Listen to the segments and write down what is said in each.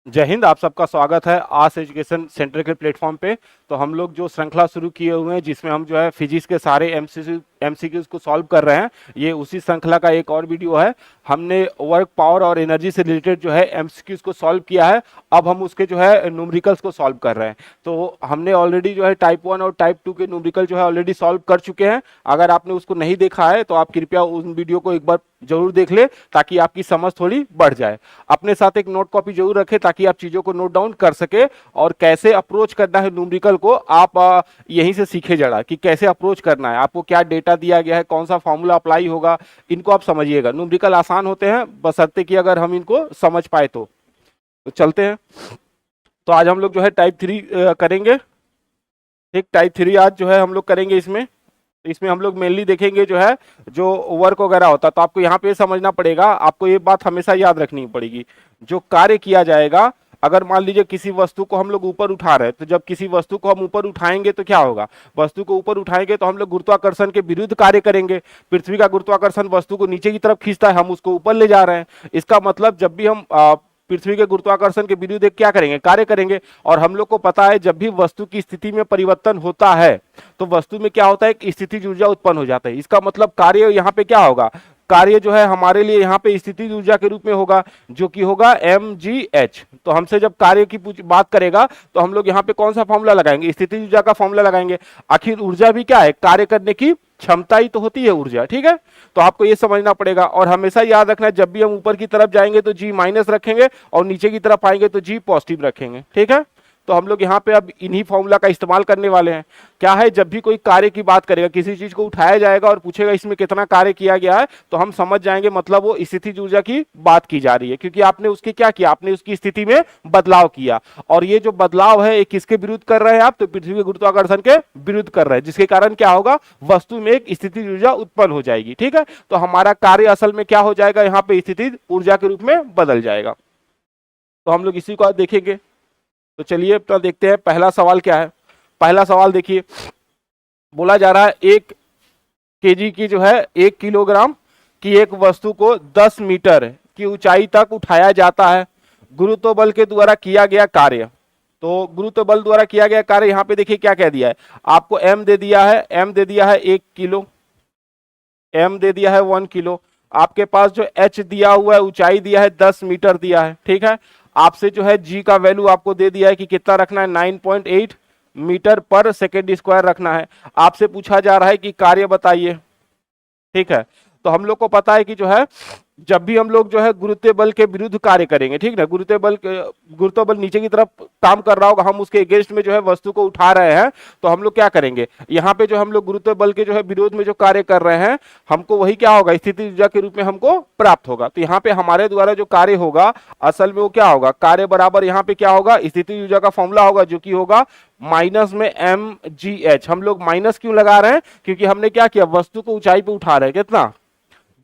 जय हिंद। आप सबका स्वागत है आस एजुकेशन सेंटर के प्लेटफॉर्म पे। तो हम लोग जो श्रृंखला शुरू किए हुए हैं जिसमें हम जो है फिजिक्स के सारे एमसीक्यूज को सॉल्व कर रहे हैं, ये उसी श्रृंखला का एक और वीडियो है। हमने वर्क, पावर और एनर्जी से रिलेटेड जो है एमसीक्यूज को सॉल्व किया है। अब हम उसके जो है न्यूमेरिकल्स को सॉल्व कर रहे हैं। तो हमने ऑलरेडी जो है टाइप 1 और टाइप 2 के न्यूमेरिकल जो है ऑलरेडी सॉल्व कर चुके हैं। अगर आपने उसको नहीं देखा है तो आप कृपया उन वीडियो को एक बार जरूर देख ले ताकि आपकी समझ थोड़ी बढ़ जाए। अपने साथ एक नोट कॉपी जरूर रखें ताकि आप चीजों को नोट डाउन कर सके और कैसे अप्रोच करना है न्यूमेरिकल को आप यहीं से सीखे जरा कि कैसे अप्रोच करना है, आपको क्या डेटा दिया गया है, कौन सा फॉर्मूला अप्लाई होगा, इनको आप समझिएगा। न्यूमेरिकल आसान होते हैं बशर्ते कि अगर हम इनको समझ पाए तो चलते हैं। तो आज हम लोग जो है टाइप 3 करेंगे। ठीक, टाइप 3 आज जो है हम लोग करेंगे। इसमें हम लोग मेनली देखेंगे जो है जो वर्क वगैरह होता है। तो आपको यहाँ पे समझना पड़ेगा, आपको ये बात हमेशा याद रखनी पड़ेगी। जो कार्य किया जाएगा, अगर मान लीजिए किसी वस्तु को हम लोग ऊपर उठा रहे हैं, तो जब किसी वस्तु को हम ऊपर उठाएंगे तो क्या होगा, वस्तु को ऊपर उठाएंगे तो हम लोग गुरुत्वाकर्षण के विरुद्ध कार्य करेंगे। पृथ्वी का गुरुत्वाकर्षण वस्तु को नीचे की तरफ खींचता है, हम उसको ऊपर ले जा रहे हैं। इसका मतलब जब भी हम पृथ्वी के गुरुत्वाकर्षण के विरुद्ध क्या करेंगे, कार्य करेंगे। और हम लोग को पता है जब भी वस्तु की स्थिति में परिवर्तन होता है तो वस्तु में क्या होता है, एक स्थितिज ऊर्जा उत्पन्न हो जाता है। इसका मतलब कार्य यहाँ पे क्या होगा, कार्य जो है हमारे लिए यहाँ पे स्थितिज ऊर्जा के रूप में होगा, जो कि होगा mgh। तो हमसे जब कार्य की बात करेगा तो हम लोग यहाँ पे कौन सा फॉर्मूला लगाएंगे, स्थितिज ऊर्जा का फॉर्मूला लगाएंगे। आखिर ऊर्जा भी क्या है, कार्य करने की क्षमता ही तो होती है ऊर्जा। ठीक है, तो आपको ये समझना पड़ेगा और हमेशा याद रखना है जब भी हम ऊपर की तरफ जाएंगे तो जी माइनस रखेंगे और नीचे की तरफ आएंगे तो जी पॉजिटिव रखेंगे। ठीक है, तो हम लोग यहाँ पे अब इन्हीं फॉर्मूला का इस्तेमाल करने वाले हैं। क्या है, जब भी कोई कार्य की बात करेगा, किसी चीज को उठाया जाएगा और पूछेगा इसमें कितना कार्य किया गया है, तो हम समझ जाएंगे मतलब वो स्थितिज ऊर्जा की बात की जा रही है, क्योंकि आपने उसकी क्या किया, आपने उसकी स्थिति में बदलाव किया। और ये जो बदलाव है ये किसके विरुद्ध कर रहे हैं आप, तो पृथ्वी के गुरुत्वाकर्षण के विरुद्ध कर रहे हैं, जिसके कारण क्या होगा, वस्तु में एक स्थितिज ऊर्जा उत्पन्न हो जाएगी। ठीक है, तो हमारा कार्य असल में क्या हो जाएगा, यहाँ पे स्थितिज ऊर्जा के रूप में बदल जाएगा। तो हम लोग इसी को आज देखेंगे। तो चलिए अपना देखते हैं पहला सवाल क्या है। पहला सवाल देखिए, बोला जा रहा है 1 केजी की जो है 1 किलोग्राम की एक वस्तु को 10 मीटर की ऊंचाई तक उठाया जाता है गुरुत्व बल के द्वारा किया गया कार्य। तो गुरुत्व बल द्वारा किया गया कार्य यहाँ पे देखिए क्या कह दिया है आपको, m दे दिया है, m दे दिया है 1 किलो, m दे दिया है 1 किलो। आपके पास जो h दिया हुआ है, ऊंचाई दिया है 10 मीटर दिया है। ठीक है, आपसे जो है g का वैल्यू आपको दे दिया है कि कितना रखना है, 9.8 मीटर पर सेकेंड स्क्वायर रखना है। आपसे पूछा जा रहा है कि कार्य बताइए। ठीक है, तो हम लोग को पता है कि जो है जब भी हम लोग जो है गुरुत्व बल के विरुद्ध कार्य करेंगे, ठीक ना, गुरुत्व बल नीचे की तरफ काम कर रहा होगा, हम उसके अगेंस्ट में जो है वस्तु को उठा रहे हैं, तो हम लोग क्या करेंगे, यहाँ पे जो हम लोग गुरुत्व बल के जो है विरोध में जो कार्य कर रहे हैं, हमको वही क्या होगा, स्थिति ऊर्जा के रूप में हमको प्राप्त होगा। तो यहाँ पे हमारे द्वारा जो कार्य होगा असल में वो क्या होगा, कार्य बराबर यहाँ पे क्या होगा, स्थिति ऊर्जा का फॉर्मूला होगा जो कि होगा माइनस में mgh। हम लोग माइनस क्यों लगा रहे हैं, क्योंकि हमने क्या किया, वस्तु को ऊंचाई पे उठा रहे हैं, कितना,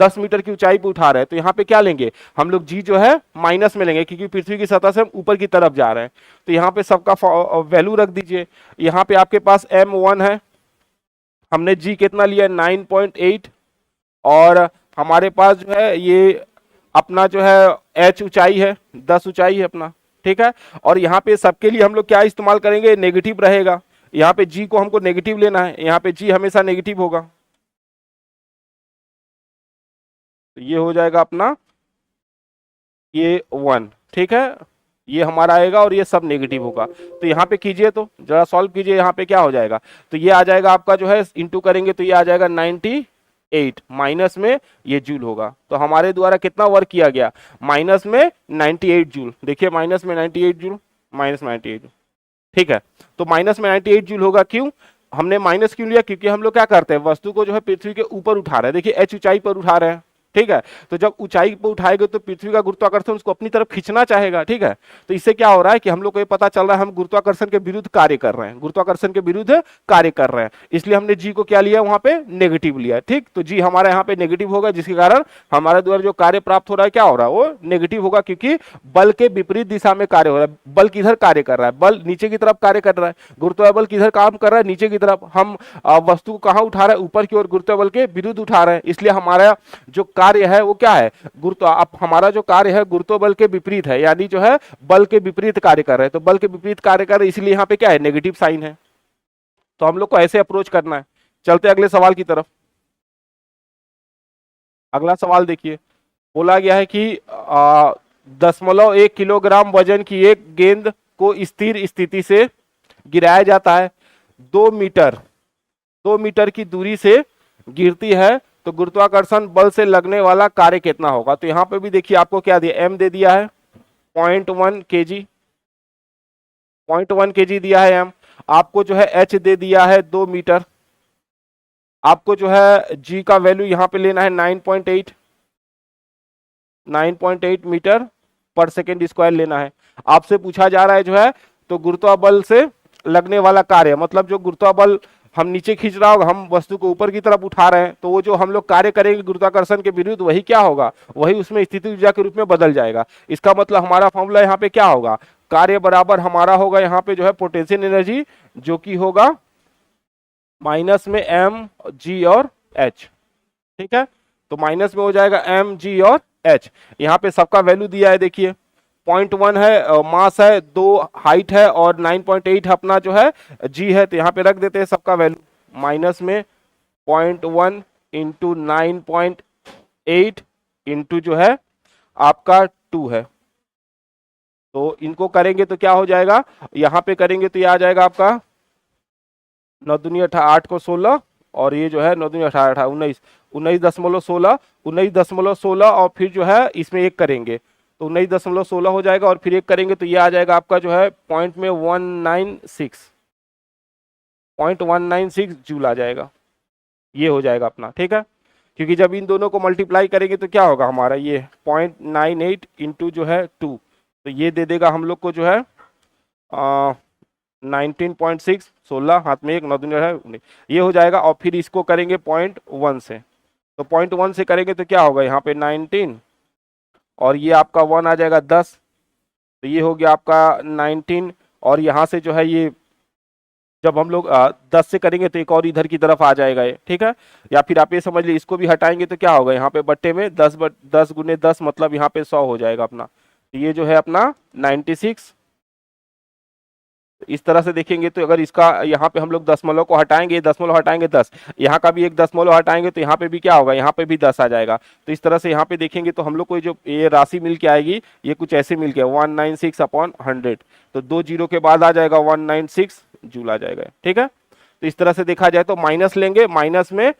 10 मीटर की ऊंचाई पे उठा रहे हैं। तो यहाँ पे क्या लेंगे हम लोग, जी जो है माइनस में लेंगे, क्योंकि पृथ्वी की सतह से हम ऊपर की तरफ जा रहे हैं। तो यहाँ पे सबका वैल्यू रख दीजिए। यहाँ पे आपके पास m1 है, हमने जी कितना लिया 9.8, और हमारे पास जो है ये अपना जो है h ऊंचाई है, 10 ऊंचाई है अपना। ठीक है, और यहाँ पे सबके लिए हम लोग क्या इस्तेमाल करेंगे, नेगेटिव रहेगा। यहाँ पे जी को हमको नेगेटिव लेना है, यहाँ पे जी हमेशा नेगेटिव होगा। तो ये हो जाएगा अपना ये 1। ठीक है, ये हमारा आएगा और ये सब नेगेटिव होगा। तो यहाँ पे कीजिए, तो जरा सॉल्व कीजिए, यहाँ पे क्या हो जाएगा, तो ये आ जाएगा आपका जो है इंटू करेंगे तो ये आ जाएगा 98, माइनस में ये जूल होगा। तो हमारे द्वारा कितना वर्क किया गया, माइनस में 98 जूल। देखिए माइनस में 98 जूल, माइनस 98 जूल। ठीक है, तो माइनस में 98 जूल होगा। क्यों हमने माइनस क्यों लिया, क्योंकि हम लोग क्या करते हैं, वस्तु को जो है पृथ्वी के ऊपर उठा रहे हैं। देखिए h ऊंचाई पर उठा रहे हैं। ठीक है, तो जब ऊंचाई पर उठाएंगे तो पृथ्वी का गुरुत्वाकर्षण उसको अपनी तरफ खींचना चाहेगा। ठीक है, तो इससे क्या हो रहा है कि हम लोग को ये पता चल रहा है हम गुरुत्वाकर्षण के विरुद्ध कार्य कर रहे हैं, गुरुत्वाकर्षण के विरुद्ध कार्य कर रहे हैं, इसलिए हमने जी को क्या लिया, वहां पे नेगेटिव लिया। ठीक, तो जी हमारा यहाँ पे नेगेटिव होगा, जिसके कारण हमारे द्वारा जो कार्य प्राप्त हो रहा है क्या हो रहा है, वो नेगेटिव होगा, क्योंकि बल के विपरीत दिशा में कार्य हो रहा है। बल किधर कार्य कर रहा है, बल नीचे की तरफ कार्य कर रहा है। गुरुत्वाकर्षण बल किधर काम कर रहा है, नीचे की तरफ। हम वस्तु को कहाँ उठा रहे हैं, ऊपर की ओर, गुरुत्वाकर्षण बल के विरुद्ध उठा रहे हैं, इसलिए हमारा जो कार्य है वो क्या है, गुरुत्व। अब हमारा जो कार्य है गुरुत्व बल के विपरीत है, यानी जो है बल के विपरीत कार्य कर रहे हैं, तो बल के विपरीत कार्य कर रहे हैं, इसलिए यहाँ पे क्या है, नेगेटिव साइन है। तो हम लोग को ऐसे अप्रोच करना है। चलते अगले सवाल की तरफ। अगला सवाल देखिए, बोला गया है कि 0.1 किलोग्राम वजन की एक गेंद को स्थिर स्थिति से गिराया जाता है, 2 मीटर की दूरी से गिरती है, तो गुरुत्वाकर्षण बल से लगने वाला कार्य कितना होगा। तो यहाँ पे भी देखिए आपको क्या दिया, एम दे दिया है 0.1 kg, 0.1 kg दिया है एम। आपको जो है एच दे दिया है 2 मीटर। आपको जो है जी का वैल्यू यहाँ पे लेना है 9.8 मीटर पर सेकेंड स्क्वायर लेना है। आपसे पूछा जा रहा है जो है, तो गुरुत्वाबल से लगने वाला कार्य, मतलब जो गुरुत्वाबल हम नीचे खींच रहा होगा, हम वस्तु को ऊपर की तरफ उठा रहे हैं, तो वो जो हम लोग कार्य करेंगे गुरुत्वाकर्षण के विरुद्ध, वही क्या होगा, वही उसमें स्थिति ऊर्जा के रूप में बदल जाएगा। इसका मतलब हमारा फॉर्मूला यहाँ पे क्या होगा, कार्य बराबर हमारा होगा यहाँ पे जो है पोटेंशियल एनर्जी, जो कि होगा माइनस में एम जी और एच। ठीक है, तो माइनस में हो जाएगा एम जी और एच। यहाँ पे सबका वैल्यू दिया है, देखिए 0.1 है मास है, 2 हाइट है और 9.8 अपना जो है जी है, तो यहाँ पे रख देते हैं सबका वैल्यू। माइनस में 0.1 इंटू 9.8 इंटू जो है आपका 2 है, तो इनको करेंगे तो क्या हो जाएगा, यहाँ पे करेंगे तो ये आ जाएगा आपका 9 दूनी 8 को 16, और ये जो है 9 दूनी 18 19, 19.16, 19.16 और फिर जो है इसमें एक करेंगे तो 19.16 हो जाएगा, और फिर एक करेंगे तो ये आ जाएगा आपका जो है पॉइंट में 196 जूल आ जाएगा, ये हो जाएगा अपना। ठीक है, क्योंकि जब इन दोनों को मल्टीप्लाई करेंगे तो क्या होगा हमारा, ये 0.98 इंटू जो है 2, तो ये दे देगा हम लोग को जो है 19.6, 16 हाथ में एक 9 दूनी 18, ये हो जाएगा। और फिर इसको करेंगे 0.1 से, तो 0.1 से करेंगे तो क्या होगा यहाँ पे 19, और ये आपका 1 आ जाएगा 10, तो ये हो गया आपका 19, और यहाँ से जो है ये जब हम लोग 10 से करेंगे तो एक और इधर की तरफ आ जाएगा ये। ठीक है, या फिर आप ये समझ लीजिए इसको भी हटाएंगे तो क्या होगा, यहाँ पे बट्टे में 10 गुने 10 मतलब यहाँ पे 100 हो जाएगा अपना, तो ये जो है अपना 96। इस तरह से देखेंगे तो अगर इसका यहाँ पे हम लोग दशमलव को हटाएंगे, दशमलव हटाएंगे 10, यहाँ का भी एक दशमलव हटाएंगे तो यहाँ पे भी क्या होगा, यहाँ पे भी 10 आ जाएगा। तो इस तरह से यहाँ पे देखेंगे तो हम लोग को जो ये राशि मिल के आएगी, ये कुछ ऐसे मिल के 196/100, तो 2 जीरो के बाद आ जाएगा 196 जूल आ जाएगा। ठीक है, तो इस तरह से देखा जाए तो माइनस लेंगे, माइनस में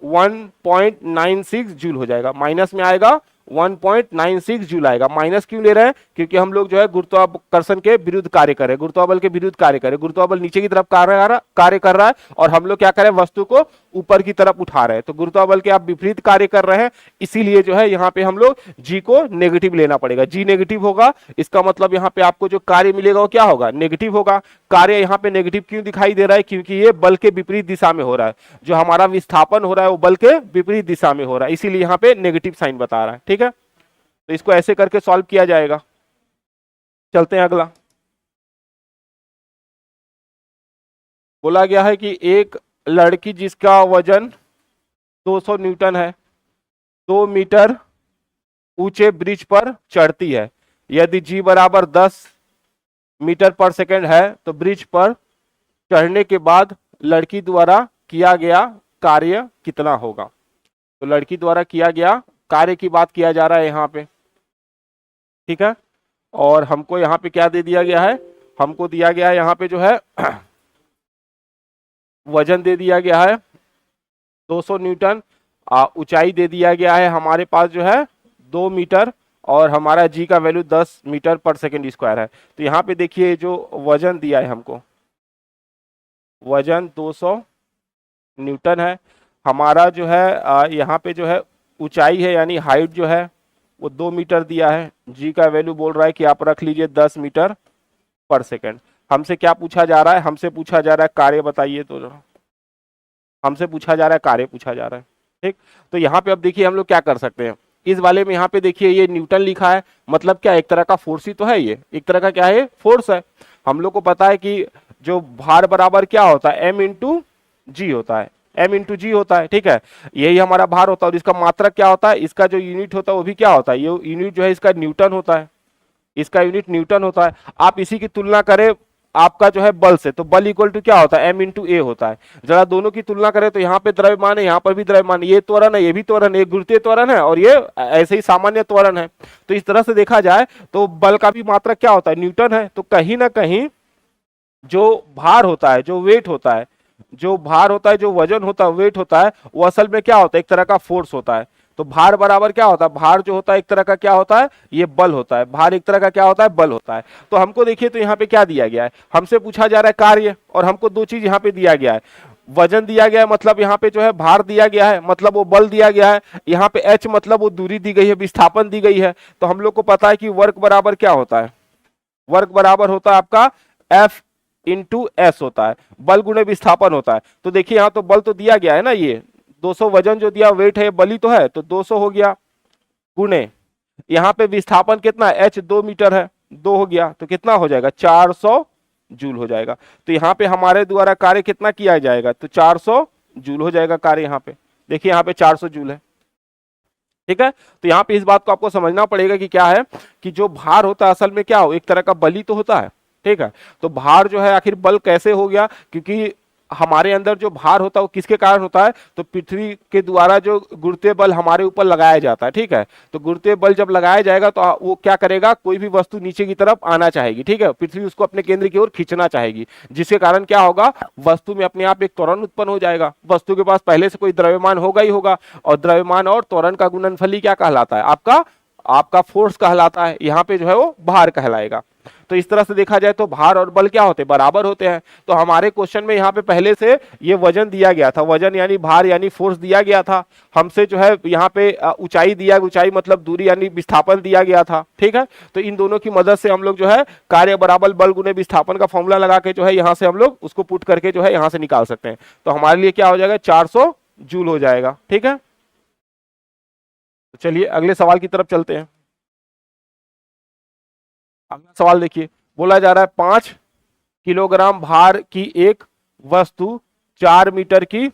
1.96 जूल हो जाएगा, माइनस में आएगा 1.96 जूल आएगा। माइनस क्यों ले रहे हैं, क्योंकि हम लोग जो है गुरुत्वाकर्षण के विरुद्ध कार्य करें, गुरुत्वाबल के विरुद्ध कार्य करें, गुरुत्वाबल नीचे की तरफ कार्य कर रहा है और हम लोग क्या करें, वस्तु को ऊपर की तरफ उठा रहे हैं, तो गुरुत्वाबल के आप विपरीत कार्य कर रहे हैं, इसीलिए जो है यहाँ पे हम लोग जी को नेगेटिव लेना पड़ेगा। जी नेगेटिव होगा, इसका मतलब यहाँ पे आपको जो कार्य मिलेगा वो क्या होगा, नेगेटिव होगा। कार्य यहाँ पे नेगेटिव क्यों दिखाई दे रहा है, क्योंकि ये बल के विपरीत दिशा में हो रहा है, जो हमारा विस्थापन हो रहा है वो बल के विपरीत दिशा में हो रहा है, इसीलिए यहाँ पे नेगेटिव साइन बता रहा है। ठीक है, तो इसको ऐसे करके सॉल्व किया जाएगा। चलते हैं अगला। बोला गया है कि एक लड़की जिसका वजन 200 न्यूटन है, 2 मीटर ऊंचे ब्रिज पर चढ़ती है, यदि जी बराबर 10 मीटर पर सेकेंड है, तो ब्रिज पर चढ़ने के बाद लड़की द्वारा किया गया कार्य कितना होगा। तो लड़की द्वारा किया गया कार्य की बात किया जा रहा है यहाँ पे। ठीक है, और हमको यहाँ पे क्या दे दिया गया है, हमको दिया गया है यहाँ पे जो है वजन दे दिया गया है 200 न्यूटन, ऊंचाई दे दिया गया है हमारे पास जो है 2 मीटर, और हमारा जी का वैल्यू 10 मीटर पर सेकेंड स्क्वायर है। तो यहाँ पे देखिए जो वजन दिया है हमको, वजन 200 न्यूटन है, हमारा जो है यहाँ पे जो है ऊंचाई है यानी हाइट जो है वो 2 मीटर दिया है, जी का वैल्यू बोल रहा है कि आप रख लीजिए 10 मीटर पर सेकेंड। हमसे क्या पूछा जा रहा है, हमसे पूछा जा रहा है कार्य बताइए, तो हमसे पूछा जा रहा है कार्य पूछा जा रहा है। ठीक, तो यहाँ पे अब देखिए हम लोग क्या कर सकते हैं, इस वाले में यहाँ पे देखिए ये न्यूटन लिखा है, मतलब क्या एक तरह का फोर्स ही तो है, ये एक तरह का क्या है, फोर्स है। हम लोग को पता है कि जो भार बराबर क्या होता है, m इंटू जी होता है, m इंटू जी होता है, ठीक है। यही हमारा भार होता है और इसका मात्रक क्या होता है, इसका जो यूनिट होता है वो भी क्या होता है, ये यूनिट जो है इसका न्यूटन होता है, इसका यूनिट न्यूटन होता है। आप इसी की तुलना करें आपका जो है बल से, तो बल इक्वल टू क्या होता है, m इंटू ए होता है। जरा दोनों की तुलना करें तो यहाँ पे द्रव्यमान है, यहाँ पर भी द्रव्यमान, ये त्वरण है, ये भी त्वरण है, ये गुरुत्वीय त्वरण है और ये ऐसे ही सामान्य त्वरण है। तो इस तरह से देखा जाए तो बल का भी मात्रक क्या होता है, न्यूटन है। तो कहीं ना कहीं जो भार होता है, जो वेट होता है, जो भार होता है, जो वजन होता है, वेट होता है, वो असल में क्या होता है, एक तरह का फोर्स होता है। तो भार बराबर क्या होता है, भार जो होता है एक तरह का क्या होता है, ये बल होता है। भार एक तरह का क्या होता है, बल होता है। तो हमको देखिए तो यहाँ पे क्या दिया गया है, हमसे पूछा जा रहा है कार्य, और हमको दो चीज यहाँ पे दिया गया है, वजन दिया गया है, मतलब यहाँ पे जो है भार दिया गया है, मतलब वो बल दिया गया है। यहाँ पे h मतलब वो दूरी दी गई है, विस्थापन दी गई है। तो हम लोग को पता है कि वर्क बराबर क्या होता है, वर्क बराबर होता है आपका F इंटू एस होता है, बल गुणे विस्थापन होता है। तो देखिए यहाँ तो बल तो दिया गया है ना, ये 200 वजन जो दिया, वेट है, बली तो है, तो 200 हो गया, गुणे यहाँ पे विस्थापन कितना है, h 2 मीटर है, 2 हो गया, तो कितना हो जाएगा, 400 जूल हो जाएगा। तो यहाँ पे हमारे द्वारा कार्य कितना किया जाएगा, तो 400 जूल हो जाएगा कार्य। यहाँ पे देखिए, यहाँ पे 400 जूल है, ठीक है। तो यहाँ पे इस बात को आपको समझना पड़ेगा कि क्या है, कि जो भार होता है असल में क्या हो, एक तरह का बल ही तो होता है, ठीक है। तो भार जो है आखिर बल कैसे हो गया, क्योंकि हमारे अंदर जो भार होता है वो किसके कारण होता है, तो पृथ्वी के द्वारा जो गुरुत्वीय बल हमारे ऊपर लगाया जाता है, ठीक है। तो गुरुत्वीय बल जब लगाया जाएगा तो वो क्या करेगा, कोई भी वस्तु नीचे की तरफ आना चाहेगी, ठीक है, पृथ्वी उसको अपने केंद्र की ओर खींचना चाहेगी, जिसके कारण क्या होगा, वस्तु में अपने आप एक त्वरण उत्पन्न हो जाएगा। वस्तु के पास पहले से कोई द्रव्यमान होगा ही होगा, और द्रव्यमान और त्वरण का गुणनफल ही क्या कहलाता है, आपका फोर्स कहलाता है। यहाँ पे जो है वो भार कहलाएगा। तो इस तरह से देखा जाए तो भार और बल क्या होते हैं, बराबर होते हैं। तो हमारे क्वेश्चन में यहाँ पे पहले से ये वजन दिया गया था, वजन यानी भार यानी फोर्स दिया गया था। हमसे जो है यहाँ पे ऊंचाई दिया, ऊंचाई मतलब दूरी यानी विस्थापन दिया गया था, ठीक है। तो इन दोनों की मदद से हम लोग जो है कार्य बराबर बल गुने विस्थापन का फॉर्मूला लगा के जो है यहाँ से हम लोग उसको पुट करके जो है यहाँ से निकाल सकते हैं। तो हमारे लिए क्या हो जाएगा, 400 जूल हो जाएगा, ठीक है। तो चलिए अगले सवाल की तरफ चलते हैं। अगला सवाल देखिए, बोला जा रहा है 5 किलोग्राम भार की एक वस्तु 4 मीटर की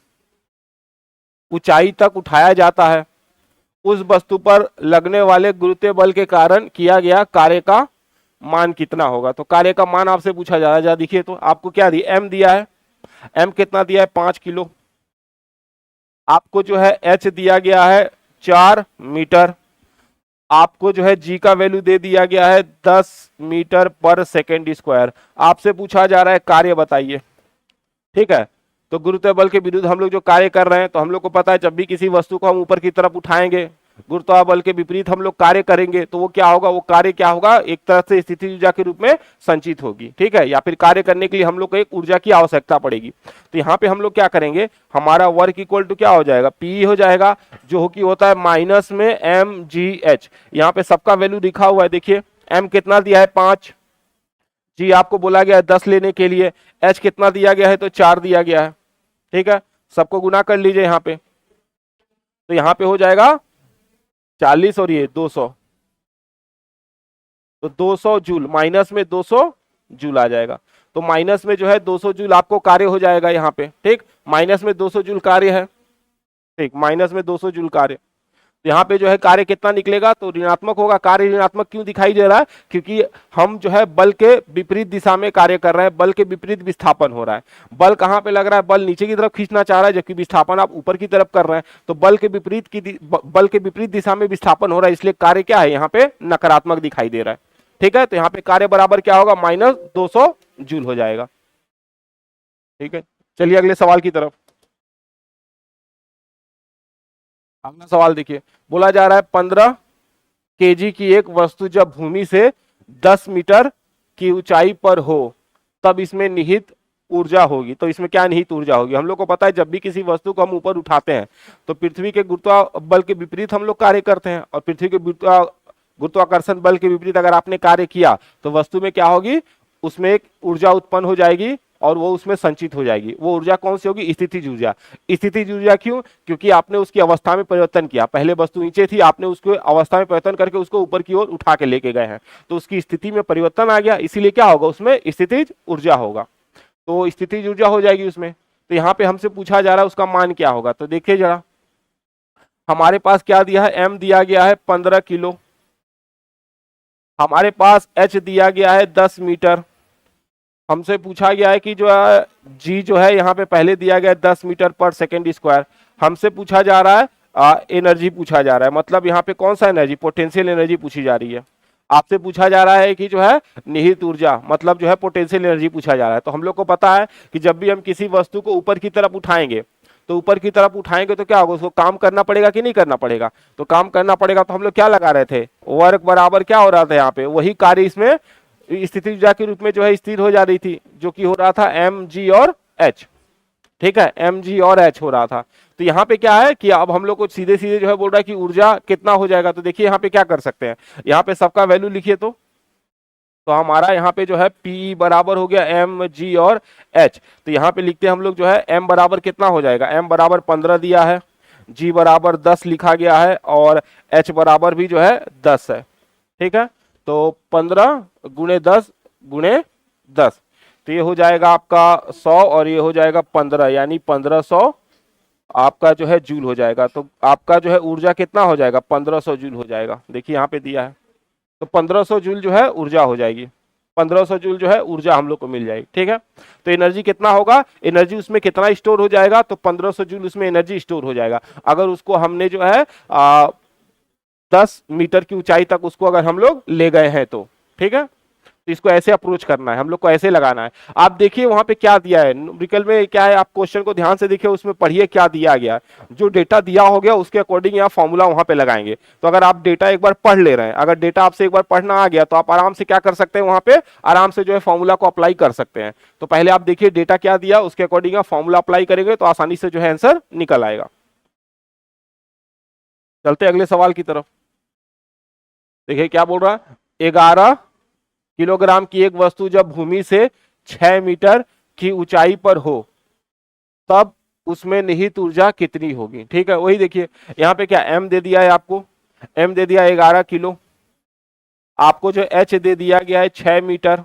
ऊंचाई तक उठाया जाता है। उस वस्तु पर लगने वाले गुरुत्वीय बल के कारण किया गया कार्य का मान कितना होगा। तो कार्य का मान आपसे पूछा जा रहा है। देखिए तो आपको क्या दिया, m दिया है, m कितना दिया है, 5 किलो। आपको जो है h दिया गया है 4 मीटर। आपको जो है g का वैल्यू दे दिया गया है 10 मीटर पर सेकेंड स्क्वायर। आपसे पूछा जा रहा है कार्य बताइए, ठीक है। तो गुरुत्व बल के विरुद्ध हम लोग जो कार्य कर रहे हैं, तो हम लोग को पता है जब भी किसी वस्तु को हम ऊपर की तरफ उठाएंगे, गुरुत्व बल के विपरीत हम लोग कार्य करेंगे, तो वो क्या होगा, वो कार्य क्या होगा, एक तरह से स्थिति ऊर्जा के रूप में संचित होगी, ठीक है। या फिर कार्य करने के लिए हम लोग को एक ऊर्जा की आवश्यकता पड़ेगी। तो यहाँ पे हम लोग क्या करेंगे, हमारा वर्क इक्वल टू क्या हो जाएगा, पी हो जाएगा, जो कि होता है माइनस में एम जी एच। यहाँ पे सबका वैल्यू लिखा हुआ है, देखिए एम कितना दिया है 5, जी आपको बोला गया है 10 लेने के लिए, एच कितना दिया गया है, तो 4 दिया गया है, ठीक है। सबको गुना कर लीजिए यहाँ पे, तो यहाँ पे हो जाएगा 40 और ये 200, तो 200 जूल, माइनस में 200 जूल आ जाएगा। तो माइनस में जो है 200 जूल आपको कार्य हो जाएगा यहाँ पे, ठीक, माइनस में 200 जूल कार्य है, ठीक, माइनस में 200 जूल कार्य। तो यहाँ पे जो है कार्य कितना निकलेगा, तो ऋणात्मक होगा। कार्य ऋणात्मक क्यों दिखाई दे रहा है, क्योंकि हम जो है बल के विपरीत दिशा में कार्य कर रहे हैं, बल के विपरीत विस्थापन हो रहा है। बल कहाँ पे लग रहा है, बल नीचे की तरफ खींचना चाह रहा है, जबकि विस्थापन आप ऊपर की तरफ कर रहे हैं। तो बल के विपरीत दिशा में विस्थापन हो रहा है, इसलिए कार्य क्या है, यहाँ पे नकारात्मक दिखाई दे रहा है, ठीक है। तो यहाँ पे कार्य बराबर क्या होगा, माइनस 200 जूल हो जाएगा, ठीक है। चलिए अगले सवाल की तरफ। अगला सवाल देखिए, बोला जा रहा है 15 केजी की एक वस्तु जब भूमि से 10 मीटर की ऊंचाई पर हो तब इसमें निहित ऊर्जा होगी। तो इसमें क्या निहित ऊर्जा होगी, हम लोग को पता है जब भी किसी वस्तु को हम ऊपर उठाते हैं तो पृथ्वी के गुरुत्व बल के विपरीत हम लोग कार्य करते हैं, और पृथ्वी के गुरुत्वाकर्षण बल के विपरीत अगर आपने कार्य किया तो वस्तु में क्या होगी, उसमें एक ऊर्जा उत्पन्न हो जाएगी और वो उसमें संचित हो जाएगी। वो ऊर्जा कौन सी होगी, स्थितिज ऊर्जा। स्थितिज ऊर्जा क्यों, क्योंकि आपने उसकी अवस्था में परिवर्तन किया, पहले वस्तु नीचे थी, आपने उसको अवस्था में परिवर्तन करके उसको ऊपर की ओर उठा के लेके गए हैं, तो उसकी स्थिति में परिवर्तन आ गया, इसीलिए क्या होगा, उसमें स्थितिज ऊर्जा होगा। तो स्थितिज ऊर्जा हो जाएगी उसमें। तो यहाँ पे हमसे पूछा जा रहा है उसका मान क्या होगा। तो देखिए जरा, हमारे पास क्या दिया है, m दिया गया है 15 किलो, हमारे पास h दिया गया है 10 मीटर, हमसे पूछा गया है कि जो है g जो है यहाँ पे पहले दिया गया है 10 मीटर पर सेकेंड स्क्वायर, हमसे पूछा जा रहा है एनर्जी पूछा जा रहा है, मतलब यहाँ पे कौन सा एनर्जी, पोटेंशियल एनर्जी पूछी जा रही है। आपसे पूछा जा रहा है कि जो है निहित ऊर्जा, मतलब जो है पोटेंशियल एनर्जी पूछा जा रहा है। तो हम लोग को पता है कि जब भी हम किसी वस्तु को ऊपर की तरफ उठाएंगे, तो ऊपर की तरफ उठाएंगे तो क्या होगा, उसको काम करना पड़ेगा कि नहीं करना पड़ेगा, तो काम करना पड़ेगा। तो हम लोग क्या लगा रहे थे, वर्क बराबर क्या हो रहा था, यहाँ पे वही कार्य इसमें स्थिति ऊर्जा के रूप में जो है स्थिर हो जा रही थी, जो कि हो रहा था एम जी और एच। ठीक है, एम जी और एच हो रहा था। तो यहाँ पे क्या है कि अब हम लोग को सीधे सीधे जो है बोल रहा है कि ऊर्जा कितना हो जाएगा। तो देखिए यहाँ पे क्या कर सकते हैं, यहाँ पे सबका वैल्यू लिखिए। तो हमारा यहाँ पे जो है P बराबर हो गया एम जी और H। तो यहाँ पे लिखते हैं हम लोग जो है m बराबर कितना हो जाएगा, m बराबर 15 दिया है, g बराबर 10 लिखा गया है और h बराबर भी जो है 10 है। ठीक है, तो 15 गुणे 10 गुणे 10, तो ये हो जाएगा आपका 100 और ये हो जाएगा 15, यानी 1500 आपका जो है जूल हो जाएगा। तो आपका जो है ऊर्जा कितना हो जाएगा, 1500 जूल हो जाएगा। देखिए यहाँ पे दिया है, तो 1500 जूल जो है ऊर्जा हो जाएगी, 1500 जूल जो है ऊर्जा हम लोग को मिल जाएगी। ठीक है, तो एनर्जी कितना होगा, एनर्जी उसमें कितना स्टोर हो जाएगा, तो 1500 जूल उसमें एनर्जी स्टोर हो जाएगा। अगर उसको हमने जो है 10 मीटर की ऊंचाई तक उसको अगर हम लोग ले गए हैं तो। ठीक है, तो इसको ऐसे अप्रोच करना है, हम लोग को ऐसे लगाना है। आप देखिए वहां पे क्या दिया है, न्यूमेरिकल में क्या है, आप क्वेश्चन को ध्यान से देखिए, उसमें पढ़िए क्या दिया गया, जो डेटा दिया हो गया उसके अकॉर्डिंग यहाँ फॉर्मूला वहां पे लगाएंगे। तो अगर आप डेटा एक बार पढ़ ले रहे हैं, अगर डेटा आपसे एक बार पढ़ना आ गया, तो आप आराम से क्या कर सकते हैं, वहां पे आराम से जो है फॉर्मूला को अप्लाई कर सकते हैं। तो पहले आप देखिए डेटा क्या दिया, उसके अकॉर्डिंग फॉर्मूला अप्लाई करेंगे तो आसानी से जो है आंसर निकल आएगा। चलते अगले सवाल की तरफ। देखिए क्या बोल रहा है, 11 किलोग्राम की एक वस्तु जब भूमि से 6 मीटर की ऊंचाई पर हो तब उसमें निहित ऊर्जा कितनी होगी। ठीक है, वही देखिए यहाँ पे क्या m दे दिया है आपको, m दे दिया 11 किलो, आपको जो h दे दिया गया है 6 मीटर,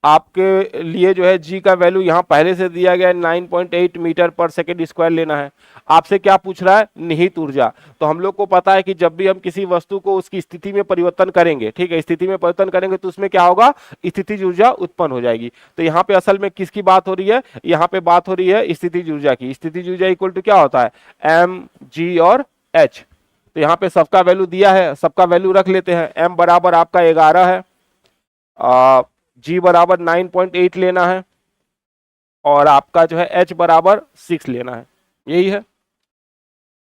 आपके लिए जो है g का वैल्यू यहाँ पहले से दिया गया है 9.8 मीटर पर सेकेंड स्क्वायर लेना है। आपसे क्या पूछ रहा है, निहित ऊर्जा। तो हम लोग को पता है कि जब भी हम किसी वस्तु को उसकी स्थिति में परिवर्तन करेंगे, ठीक है, स्थिति में परिवर्तन करेंगे तो उसमें क्या होगा, स्थितिज ऊर्जा उत्पन्न हो जाएगी। तो यहाँ पे असल में किसकी बात हो रही है, यहाँ पे बात हो रही है स्थितिज ऊर्जा की। स्थितिज ऊर्जा इक्वल टू क्या होता है, एम जी और एच। तो यहाँ पे सबका वैल्यू दिया है, सबका वैल्यू रख लेते हैं। एम बराबर आपका 11 है, जी बराबर 9.8 लेना है और आपका जो है एच बराबर 6 लेना है, यही है।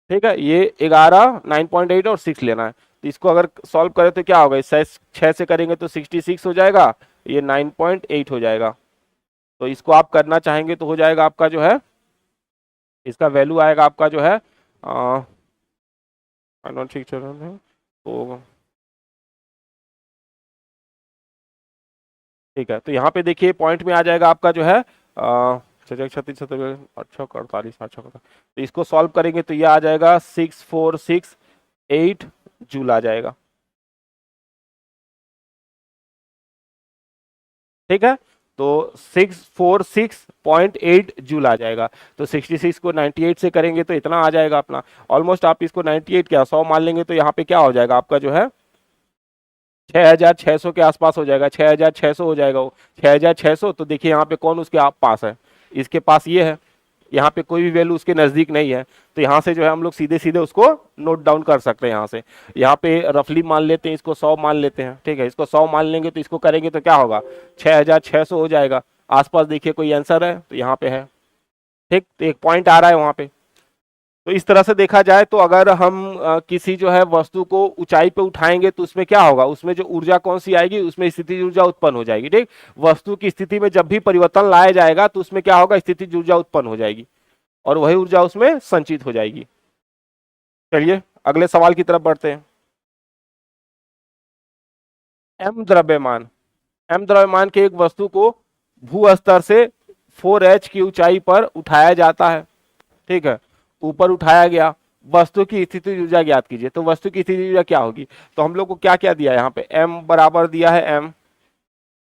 ठीक है, ये 11, 9.8 और 6 लेना है। तो इसको अगर सॉल्व करें तो क्या होगा, 6 से करेंगे तो 66 हो जाएगा, ये 9.8 हो जाएगा। तो इसको आप करना चाहेंगे तो हो जाएगा आपका जो है, इसका वैल्यू आएगा आपका जो है ठीक चल रहा है तो ठीक है। तो यहाँ पे देखिए पॉइंट में आ जाएगा आपका जो है 36, 48, तो इसको सॉल्व करेंगे तो ये आ जाएगा 6468 जूल आ जाएगा। ठीक है, तो 646.8 जूल आ जाएगा। तो 66 को 98 से करेंगे तो इतना आ जाएगा अपना, ऑलमोस्ट आप इसको 98 क्या 100 मान लेंगे तो यहाँ पे क्या हो जाएगा आपका जो है 6600 के आसपास हो जाएगा, 6600 हो जाएगा वो 6600। तो देखिए यहाँ पे कौन उसके आप पास है, इसके पास ये है, यहाँ पे कोई भी वैल्यू उसके नजदीक नहीं है। तो यहाँ से जो है हम लोग सीधे सीधे उसको नोट डाउन कर सकते हैं। यहाँ से यहाँ पे रफली मान लेते हैं, इसको 100 मान लेते हैं। ठीक है, इसको 100 मान लेंगे तो इसको करेंगे तो क्या होगा 6600 हो जाएगा। आसपास देखिए कोई आंसर है तो यहाँ पे है। ठीक, तो एक पॉइंट आ रहा है वहां पे। तो इस तरह से देखा जाए तो अगर हम किसी जो है वस्तु को ऊंचाई पे उठाएंगे तो उसमें क्या होगा, उसमें जो ऊर्जा कौन सी आएगी, उसमें स्थितिज ऊर्जा उत्पन्न हो जाएगी। ठीक, वस्तु की स्थिति में जब भी परिवर्तन लाया जाएगा तो उसमें क्या होगा, स्थितिज ऊर्जा उत्पन्न हो जाएगी और वही ऊर्जा उसमें संचित हो जाएगी। चलिए अगले सवाल की तरफ बढ़ते हैं। एम द्रव्यमान, एम द्रव्यमान के एक वस्तु को भू स्तर से 4h की ऊंचाई पर उठाया जाता है। ठीक है, ऊपर उठाया गया, वस्तु की स्थितिज ऊर्जा ज्ञात कीजिए। तो वस्तु की स्थितिज ऊर्जा क्या होगी, तो हम लोग को क्या क्या दिया है यहाँ पे, m बराबर दिया है m।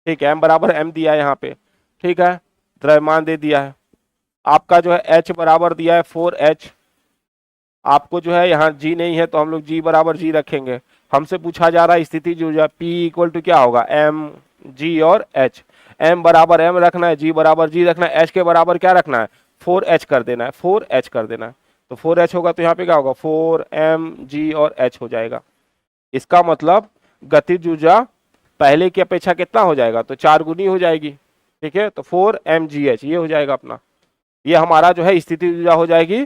ठीक है, m बराबर m दिया है यहाँ पे। ठीक है, द्रव्यमान दे दिया है। आपका जो है H बराबर दिया है 4H। आपको जो है यहाँ G नहीं है तो हम लोग G बराबर G रखेंगे। हमसे पूछा जा रहा है स्थितिज ऊर्जा P इक्वल टू क्या होगा, M G और H। M बराबर M रखना है, G बराबर G रखना है, H के बराबर क्या रखना है, 4H कर देना है, 4H कर देना है। तो 4H होगा तो यहाँ पे क्या होगा, 4M G और H हो जाएगा। इसका मतलब गतिज ऊर्जा पहले की अपेक्षा कितना हो जाएगा, तो 4 गुनी हो जाएगी। ठीक है, तो 4mgh ये हो जाएगा अपना, ये हमारा जो है स्थिति ऊर्जा हो जाएगी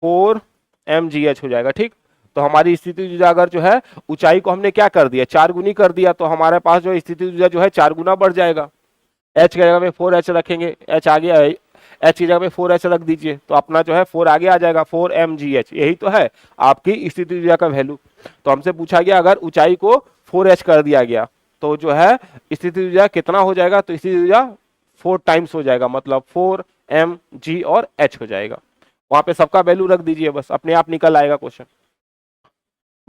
4mgh हो जाएगा। ठीक, तो हमारी स्थिति ऊर्जा अगर जो है ऊंचाई को हमने क्या कर दिया, 4 गुनी कर दिया, तो हमारे पास जो स्थिति ऊर्जा जो है 4 गुना बढ़ जाएगा। H की जगह पे 4H रखेंगे, H आ गया है, H की जगह पे 4H रख दीजिए तो अपना जो है 4 आगे आ जाएगा, 4mgh। यही तो है आपकी स्थिति ऊर्जा का वैल्यू। तो हमसे पूछा गया अगर ऊंचाई को 4H कर दिया गया तो जो है स्थिति ऊर्जा कितना हो जाएगा, तो स्थिति ऊर्जा 4 टाइम्स हो जाएगा, मतलब 4mg और H हो जाएगा। वहां पे सबका वैल्यू रख दीजिए, बस अपने आप निकल आएगा क्वेश्चन।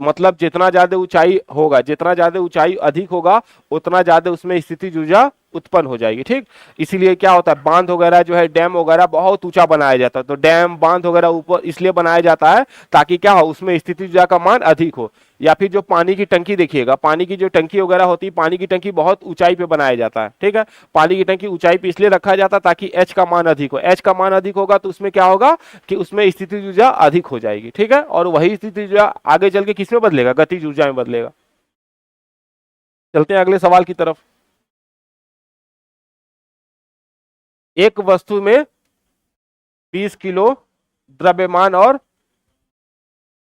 मतलब जितना ज्यादा ऊंचाई होगा, जितना ज्यादा ऊंचाई अधिक होगा उतना ज्यादा उसमें स्थितिज ऊर्जा उत्पन्न हो जाएगी। ठीक, इसीलिए क्या होता है, बांध वगैरह जो है, डैम वगैरह बहुत ऊंचा बनाया जाता है। तो डैम बांध वगैरह ऊपर इसलिए बनाया जाता है ताकि क्या हो, उसमें स्थितिज ऊर्जा का मान अधिक हो। या फिर जो पानी की टंकी देखिएगा, पानी की जो टंकी वगैरह होती है, पानी की टंकी बहुत ऊंचाई पे बनाया जाता है। ठीक है, पानी की टंकी ऊंचाई पे इसलिए रखा जाता है ताकि H का मान अधिक हो। H का मान अधिक होगा तो उसमें क्या होगा कि उसमें स्थितिज ऊर्जा अधिक हो जाएगी। ठीक है, और वही स्थितिज ऊर्जा आगे चल के किसमें बदलेगा, गतिज ऊर्जा में बदलेगा। चलते हैं अगले सवाल की तरफ। एक वस्तु में 20 किलो द्रव्यमान और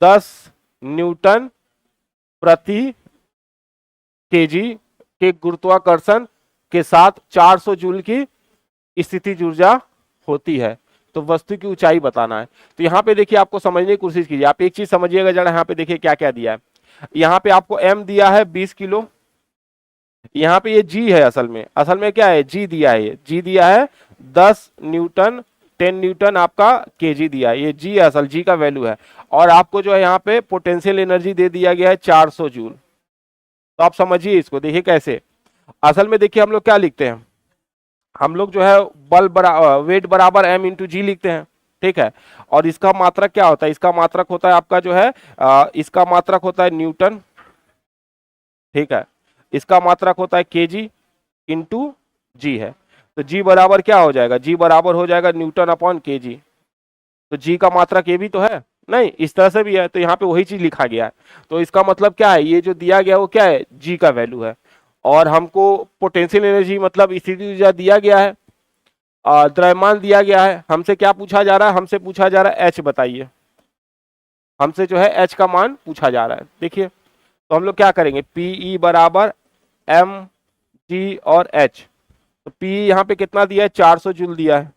10 न्यूटन प्रति केजी के गुरुत्वाकर्षण के साथ 400 जूल की स्थितिज ऊर्जा होती है। तो वस्तु की ऊंचाई बताना है। तो यहाँ पे देखिए, आपको समझने की कोशिश कीजिए। आप एक चीज समझिएगा जरा, यहाँ पे देखिए क्या क्या दिया है। यहाँ पे आपको M दिया है 20 किलो, यहाँ पे ये G है, असल में क्या है, G दिया है, ये G दिया है 10 न्यूटन, 10 न्यूटन आपका केजी दिया है, ये G है, असल G का वैल्यू है। और आपको जो है यहाँ पे पोटेंशियल एनर्जी दे दिया गया है 400 जूल। तो आप समझिए इसको, देखिए कैसे। असल में देखिए हम लोग क्या लिखते हैं, हम लोग जो है वेट बराबर M इंटू जी लिखते हैं। ठीक है, और इसका मात्रक क्या होता है, इसका मात्रक होता है आपका जो है इसका मात्रक होता है न्यूटन। ठीक है, इसका मात्रक होता है केजी इंटू जी है। तो जी बराबर क्या हो जाएगा, जी बराबर हो जाएगा न्यूटन अपॉन केजी। तो जी का मात्रक ये भी तो है, नहीं इस तरह से भी है, तो यहाँ पे वही चीज लिखा गया है। तो इसका मतलब क्या है, ये जो दिया गया वो क्या है, जी का वैल्यू है। और हमको पोटेंशियल एनर्जी मतलब स्थिति ऊर्जा दिया गया है, द्रव्यमान दिया गया है। हमसे क्या पूछा जा रहा है, हमसे पूछा जा रहा है एच बताइए, हमसे जो है एच का मान पूछा जा रहा है। देखिए तो हम लोग क्या करेंगे, पीई बराबर एम जी और एच। तो पी यहाँ पे कितना दिया है, 400 जूल दिया है।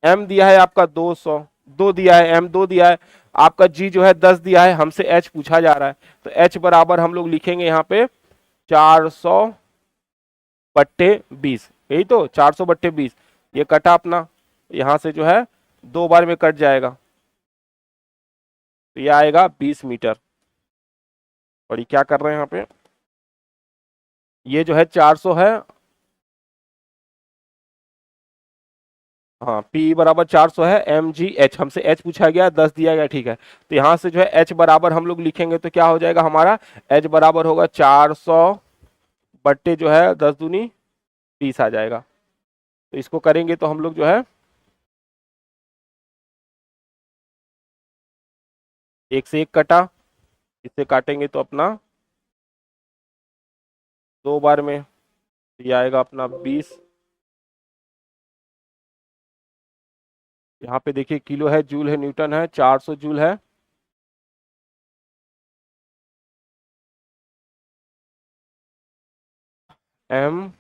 एम दिया है आपका 200, 2 दिया है, एम 2 दिया है आपका, जी जो है 10 दिया है। हमसे एच पूछा जा रहा है, तो एच बराबर हम लोग लिखेंगे यहाँ पे 400/20। यही तो 400/20, ये कटा अपना, यहां से जो है 2 बार में कट जाएगा, तो ये आएगा 20 मीटर। और ये क्या कर रहे हैं यहाँ पे, ये जो है 400 है, हाँ पी बराबर 400 है, एम जी एच, हमसे एच पूछा गया, 10 दिया गया। ठीक है, तो यहाँ से जो है एच बराबर हम लोग लिखेंगे तो क्या हो जाएगा हमारा, एच बराबर होगा 400 बट्टे जो है 10 दूनी 20 आ जाएगा। तो इसको करेंगे तो हम लोग जो है एक से एक कटा, इससे काटेंगे तो अपना 2 बार में, ये आएगा अपना 20। यहाँ पे देखिए किलो है, जूल है, न्यूटन है, 400 जूल है। एम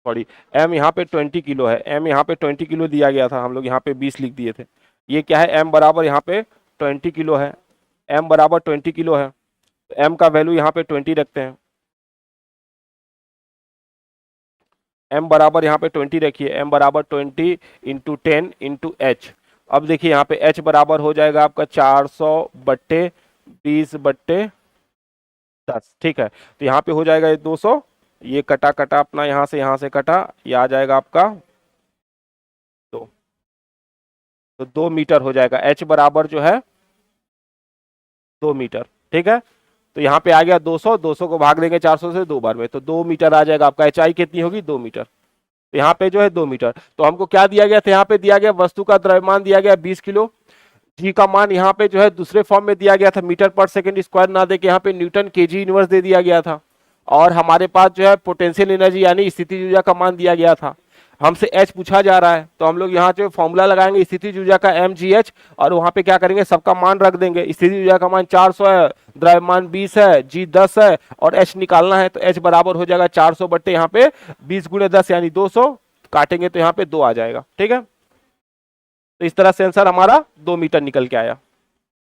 सॉरी, एम यहाँ पे 20 किलो है, एम यहाँ पे 20 किलो दिया गया था, हम लोग यहाँ पे 20 लिख दिए थे। ये क्या है, एम बराबर यहाँ पे 20 किलो है, एम बराबर 20 किलो है, तो एम का वैल्यू यहाँ पे 20 रखते हैं। एम बराबर यहाँ पे 20 रखिए, एम बराबर 20 इंटू 10 इंटू एच। अब देखिए यहाँ पे एच बराबर हो जाएगा आपका 400/20/10। ठीक है, तो यहाँ पे हो जाएगा ये 200, ये कटा कटा अपना, यहाँ से कटा, ये आ जाएगा आपका 2। तो 2 मीटर हो जाएगा। H बराबर जो है 2 मीटर, ठीक है। तो यहाँ पे आ गया 200, 200 को भाग देंगे 400 से 2 बार में, तो 2 मीटर आ जाएगा आपका। HI कितनी होगी? 2 मीटर। तो यहाँ पे जो है 2 मीटर। तो हमको क्या दिया गया था? यहाँ पे दिया गया वस्तु का द्रव्यमान दिया गया 20 किलो। जी का मान यहाँ पे जो है दूसरे फॉर्म में दिया गया था, मीटर पर सेकंड स्क्वायर ना दे के यहाँ पे न्यूटन केजी इनवर्स दे दिया गया था। और हमारे पास जो है पोटेंशियल एनर्जी यानी स्थितिज ऊर्जा का मान दिया गया था। हमसे एच पूछा जा रहा है, तो हम लोग यहाँ जो फॉर्मूला लगाएंगे स्थितिज ऊर्जा का mgh, और वहां पे क्या करेंगे, सबका मान रख देंगे। स्थितिज ऊर्जा का मान 400 है, द्रव्यमान 20 है, जी 10 है, और एच निकालना है। तो एच बराबर हो जाएगा 400 बट्टे यहाँ पे 20 गुणे 10 यानी 200, काटेंगे तो यहाँ पे 2 आ जाएगा, ठीक है। तो इस तरह से आंसर हमारा 2 मीटर निकल के आया।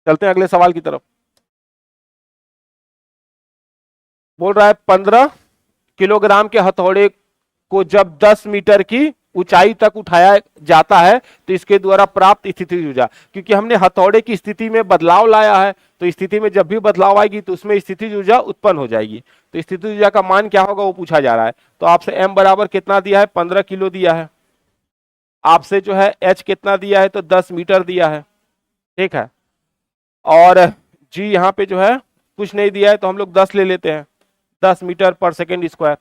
चलते हैं अगले सवाल की तरफ। बोल रहा है 15 किलोग्राम के हथौड़े को जब 10 मीटर की ऊंचाई तक उठाया जाता है तो इसके द्वारा प्राप्त स्थितिज ऊर्जा। क्योंकि हमने हथौड़े की स्थिति में बदलाव लाया है, तो स्थिति में जब भी बदलाव आएगी तो उसमें स्थितिज ऊर्जा उत्पन्न हो जाएगी। तो स्थितिज ऊर्जा का मान क्या होगा वो पूछा जा रहा है। तो आपसे m बराबर कितना दिया है? 15 किलो दिया है। आपसे जो है h कितना दिया है? तो 10 मीटर दिया है, ठीक है। और g यहाँ पे जो है कुछ नहीं दिया है, तो हम लोग 10 ले लेते हैं, 10 मीटर पर सेकेंड स्क्वायर।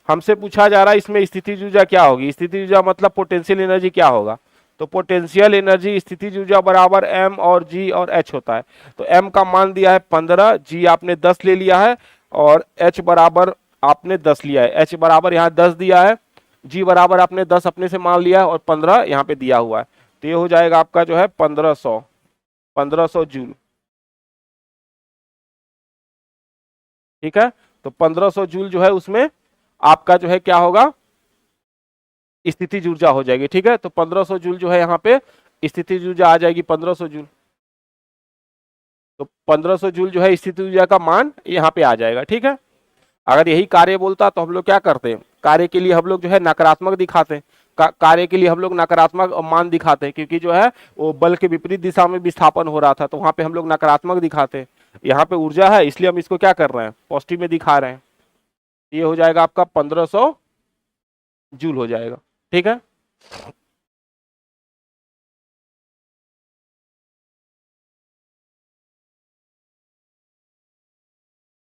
हमसे पूछा जा रहा है इसमें स्थितिज ऊर्जा क्या होगी। स्थितिज ऊर्जा मतलब पोटेंशियल एनर्जी क्या होगा। तो पोटेंशियल एनर्जी स्थितिज ऊर्जा बराबर m और g और h होता है। तो m का मान दिया है 15, g आपने 10 ले लिया है, और h बराबर आपने 10 लिया है। h बराबर यहाँ 10 दिया है, g बराबर आपने 10 अपने से मान लिया है, और 15 यहाँ पे दिया हुआ है। तो ये हो जाएगा आपका जो है 1500 जूल, ठीक है। तो 1500 जूल जो है उसमें आपका जो है क्या होगा, स्थितिज ऊर्जा हो जाएगी, ठीक है। तो 1500 जूल जो है यहाँ पे स्थितिज ऊर्जा आ जाएगी 1500 जूल। तो 1500 जूल जो है स्थितिज ऊर्जा का मान यहाँ पे आ जाएगा, ठीक है। अगर यही कार्य बोलता तो हम लोग क्या करते हैं, कार्य के लिए हम लोग जो है नकारात्मक दिखाते हैं, कार्य के लिए हम लोग नकारात्मक मान दिखाते हैं, क्योंकि जो है वो बल के विपरीत दिशा में विस्थापन हो रहा था, तो वहां पे हम लोग नकारात्मक दिखाते हैं। यहाँ पे ऊर्जा है इसलिए हम इसको क्या कर रहे हैं, पॉजिटिव में दिखा रहे हैं। ये हो जाएगा आपका 1500 जूल हो जाएगा, ठीक है।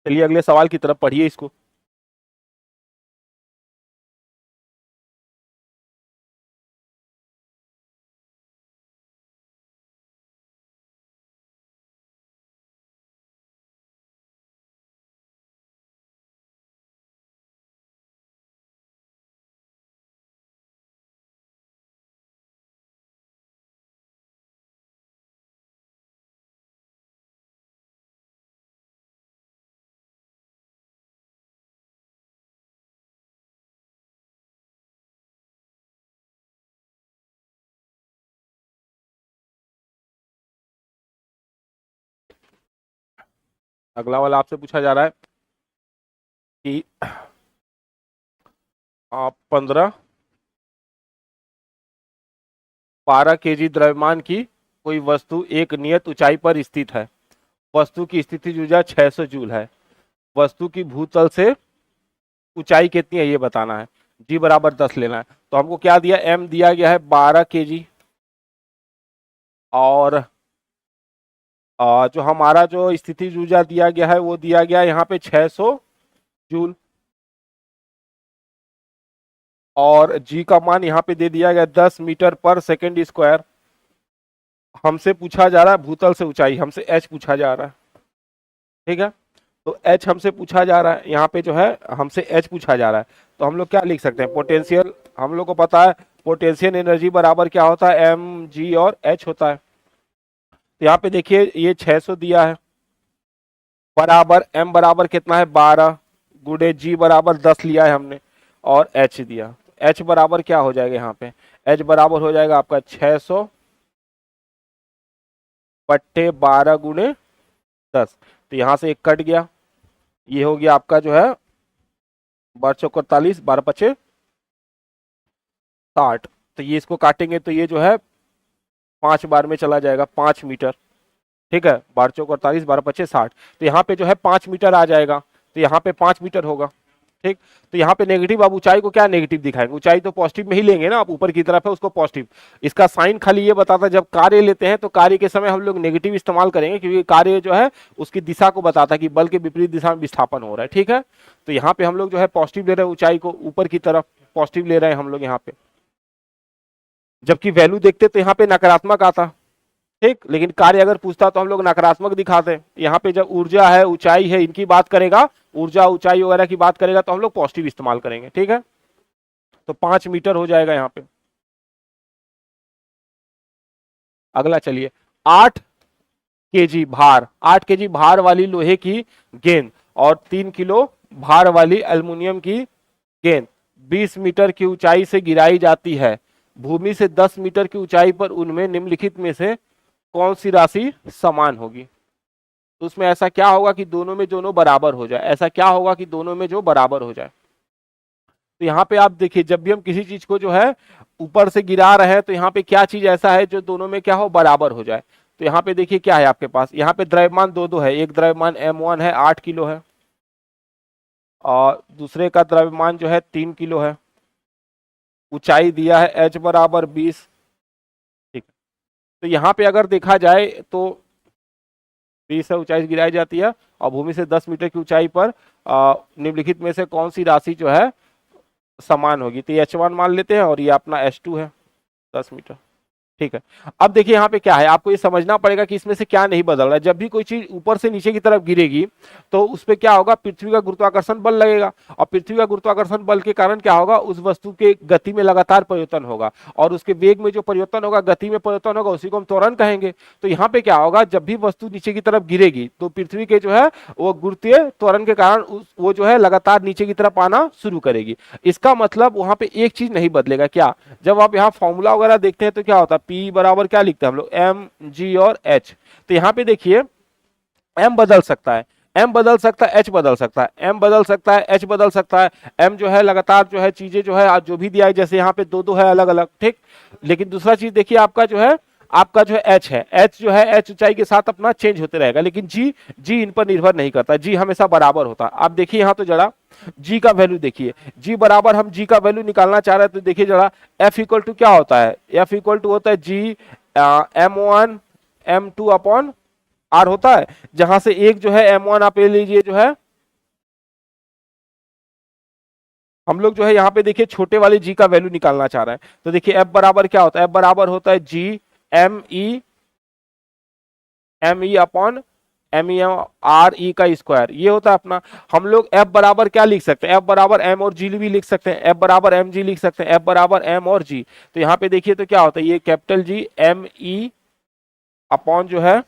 चलिए अगले सवाल की तरफ पढ़िए इसको। अगला वाला आपसे पूछा जा रहा है कि 12 केजी द्रव्यमान की कोई वस्तु एक नियत ऊंचाई पर स्थित है। वस्तु की स्थितिज ऊर्जा 600 जूल है। वस्तु की भूतल से ऊंचाई कितनी है ये बताना है। जी बराबर 10 लेना है। तो हमको क्या दिया, m दिया गया है 12 केजी, और जो हमारा जो स्थितिज ऊर्जा दिया गया है वो दिया गया है यहाँ पे 600 जूल, और g का मान यहाँ पे दे दिया गया 10 मीटर पर सेकेंड स्क्वायर। हमसे पूछा जा रहा है भूतल से ऊंचाई, हमसे h पूछा जा रहा है, ठीक है। तो h हमसे पूछा जा रहा है, यहाँ पे जो है हमसे h पूछा जा रहा है। तो हम लोग क्या लिख सकते हैं, पोटेंशियल, हम लोग को पता है पोटेंशियल एनर्जी बराबर क्या होता है, m g और h होता है। तो यहाँ पे देखिए ये 600 दिया है, बराबर m बराबर कितना है 12 गुणे g बराबर 10 लिया है हमने, और h दिया। h बराबर क्या हो जाएगा यहाँ पे, h बराबर हो जाएगा आपका 600 बट्टे 12 गुणे 10। तो यहाँ से एक कट गया, ये हो गया आपका जो है 12 12 पचे 60। तो ये इसको काटेंगे तो ये जो है 5 बार में चला जाएगा, 5 मीटर, ठीक है। 12 12 पचे 60। तो यहाँ पे जो है 5 मीटर आ जाएगा, तो यहाँ पे 5 मीटर होगा, ठीक। तो यहाँ पे नेगेटिव, आप ऊंचाई को क्या नेगेटिव दिखाएंगे, ऊंचाई तो पॉजिटिव में ही लेंगे ना, आप ऊपर की तरफ है उसको पॉजिटिव। इसका साइन खाली ये बताता है जब कार्य लेते हैं तो कार्य के समय हम लोग नेगेटिव इस्तेमाल करेंगे, क्योंकि कार्य जो है उसकी दिशा को बताता है कि बल के विपरीत दिशा में विस्थापन हो रहा है। ठीक है, तो यहाँ पे हम लोग जो है पॉजिटिव ले रहे हैं, ऊंचाई को ऊपर की तरफ पॉजिटिव ले रहे हैं हम लोग यहाँ पे, जबकि वैल्यू देखते तो यहाँ पे नकारात्मक आता। ठीक, लेकिन कार्य अगर पूछता तो हम लोग नकारात्मक दिखाते। यहाँ पे जब ऊर्जा है, ऊंचाई है, इनकी बात करेगा, ऊर्जा ऊंचाई वगैरह की बात करेगा तो हम लोग पॉजिटिव इस्तेमाल करेंगे। ठीक है, तो 5 मीटर हो जाएगा यहाँ पे। अगला चलिए, 8 kg भार, 8 kg भार वाली लोहे की गेंद और 3 किलो भार वाली एल्युमिनियम की गेंद 20 मीटर की ऊंचाई से गिराई जाती है। भूमि से 10 मीटर की ऊंचाई पर उनमें निम्नलिखित में से कौन सी राशि समान होगी। तो उसमें ऐसा क्या होगा कि दोनों में दोनों बराबर हो जाए, ऐसा क्या होगा कि दोनों में जो बराबर हो जाए। तो यहाँ पे आप देखिए, जब भी हम किसी चीज को जो है ऊपर से गिरा रहे हैं तो यहाँ पे क्या चीज ऐसा है जो दोनों में क्या हो, बराबर हो जाए। तो यहाँ पे देखिए क्या है आपके पास, यहाँ पे द्रव्यमान दो दो है, एक द्रव्यमान M1 है 8 किलो है और दूसरे का द्रव्यमान जो है 3 किलो है। ऊंचाई दिया है h बराबर 20। ठीक, तो यहाँ पे अगर देखा जाए तो 20 है ऊंचाई गिराई जाती है और भूमि से 10 मीटर की ऊंचाई पर निम्नलिखित में से कौन सी राशि जो है समान होगी। तो ये H1 मान लेते हैं और ये अपना H2 है 10 मीटर। ठीक है, अब देखिए यहाँ पे क्या है, आपको ये समझना पड़ेगा कि इसमें से क्या नहीं बदल रहा है। जब भी कोई चीज ऊपर से नीचे की तरफ गिरेगी तो उस पर क्या होगा, पृथ्वी का गुरुत्वाकर्षण बल लगेगा और पृथ्वी का गुरुत्वाकर्षण बल के कारण क्या होगा, उस वस्तु के गति में लगातार परिवर्तन होगा और उसके वेग में जो परिवर्तन होगा, गति में परिवर्तन होगा, उसी को हम त्वरण कहेंगे। तो यहाँ पे क्या होगा, जब भी वस्तु नीचे की तरफ गिरेगी तो पृथ्वी के जो है वो गुरुत्वीय त्वरण के कारण वो जो है लगातार नीचे की तरफ आना शुरू करेगी। इसका मतलब वहां पे एक चीज नहीं बदलेगा। क्या, जब आप यहाँ फॉर्मूला वगैरह देखते हैं तो क्या होता है, P बराबर क्या लिखते हैं हम लोग, M G और H। तो यहाँ पे देखिए M बदल सकता है, M बदल सकता है, H बदल सकता है, M बदल सकता है, H बदल सकता है। M जो है लगातार जो है चीजें जो है जो भी दिया है, जैसे यहाँ पे दो दो है अलग अलग। ठीक, लेकिन दूसरा चीज देखिए आपका जो है, आपका जो है H है, H जो है H ऊंचाई के साथ अपना चेंज होते रहेगा, लेकिन G इन पर निर्भर नहीं करता, G हमेशा बराबर होता है। आप देखिए यहाँ तो जरा G का वैल्यू देखिए, G बराबर, हम G का वैल्यू निकालना चाह रहे हैं तो देखिए जरा F इक्वल टू क्या होता है, F इक्वल टू होता है G M1 M2 upon R होता है, जहां से एक जो है M1 आप ले लीजिए, जो है हम लोग जो है यहाँ पे देखिए छोटे वाले G का वैल्यू निकालना चाह रहे हैं। तो देखिए F बराबर क्या होता है, F बराबर होता है G M E upon RE का स्क्वायर, ये होता है अपना। हम लोग F बराबर क्या लिख सकते हैं, F बराबर M और G भी लिख सकते हैं, F बराबर MG लिख सकते हैं, F बराबर M और G। तो यहाँ पे देखिए तो क्या होता है, ये कैपिटल G ME अपॉन जो है,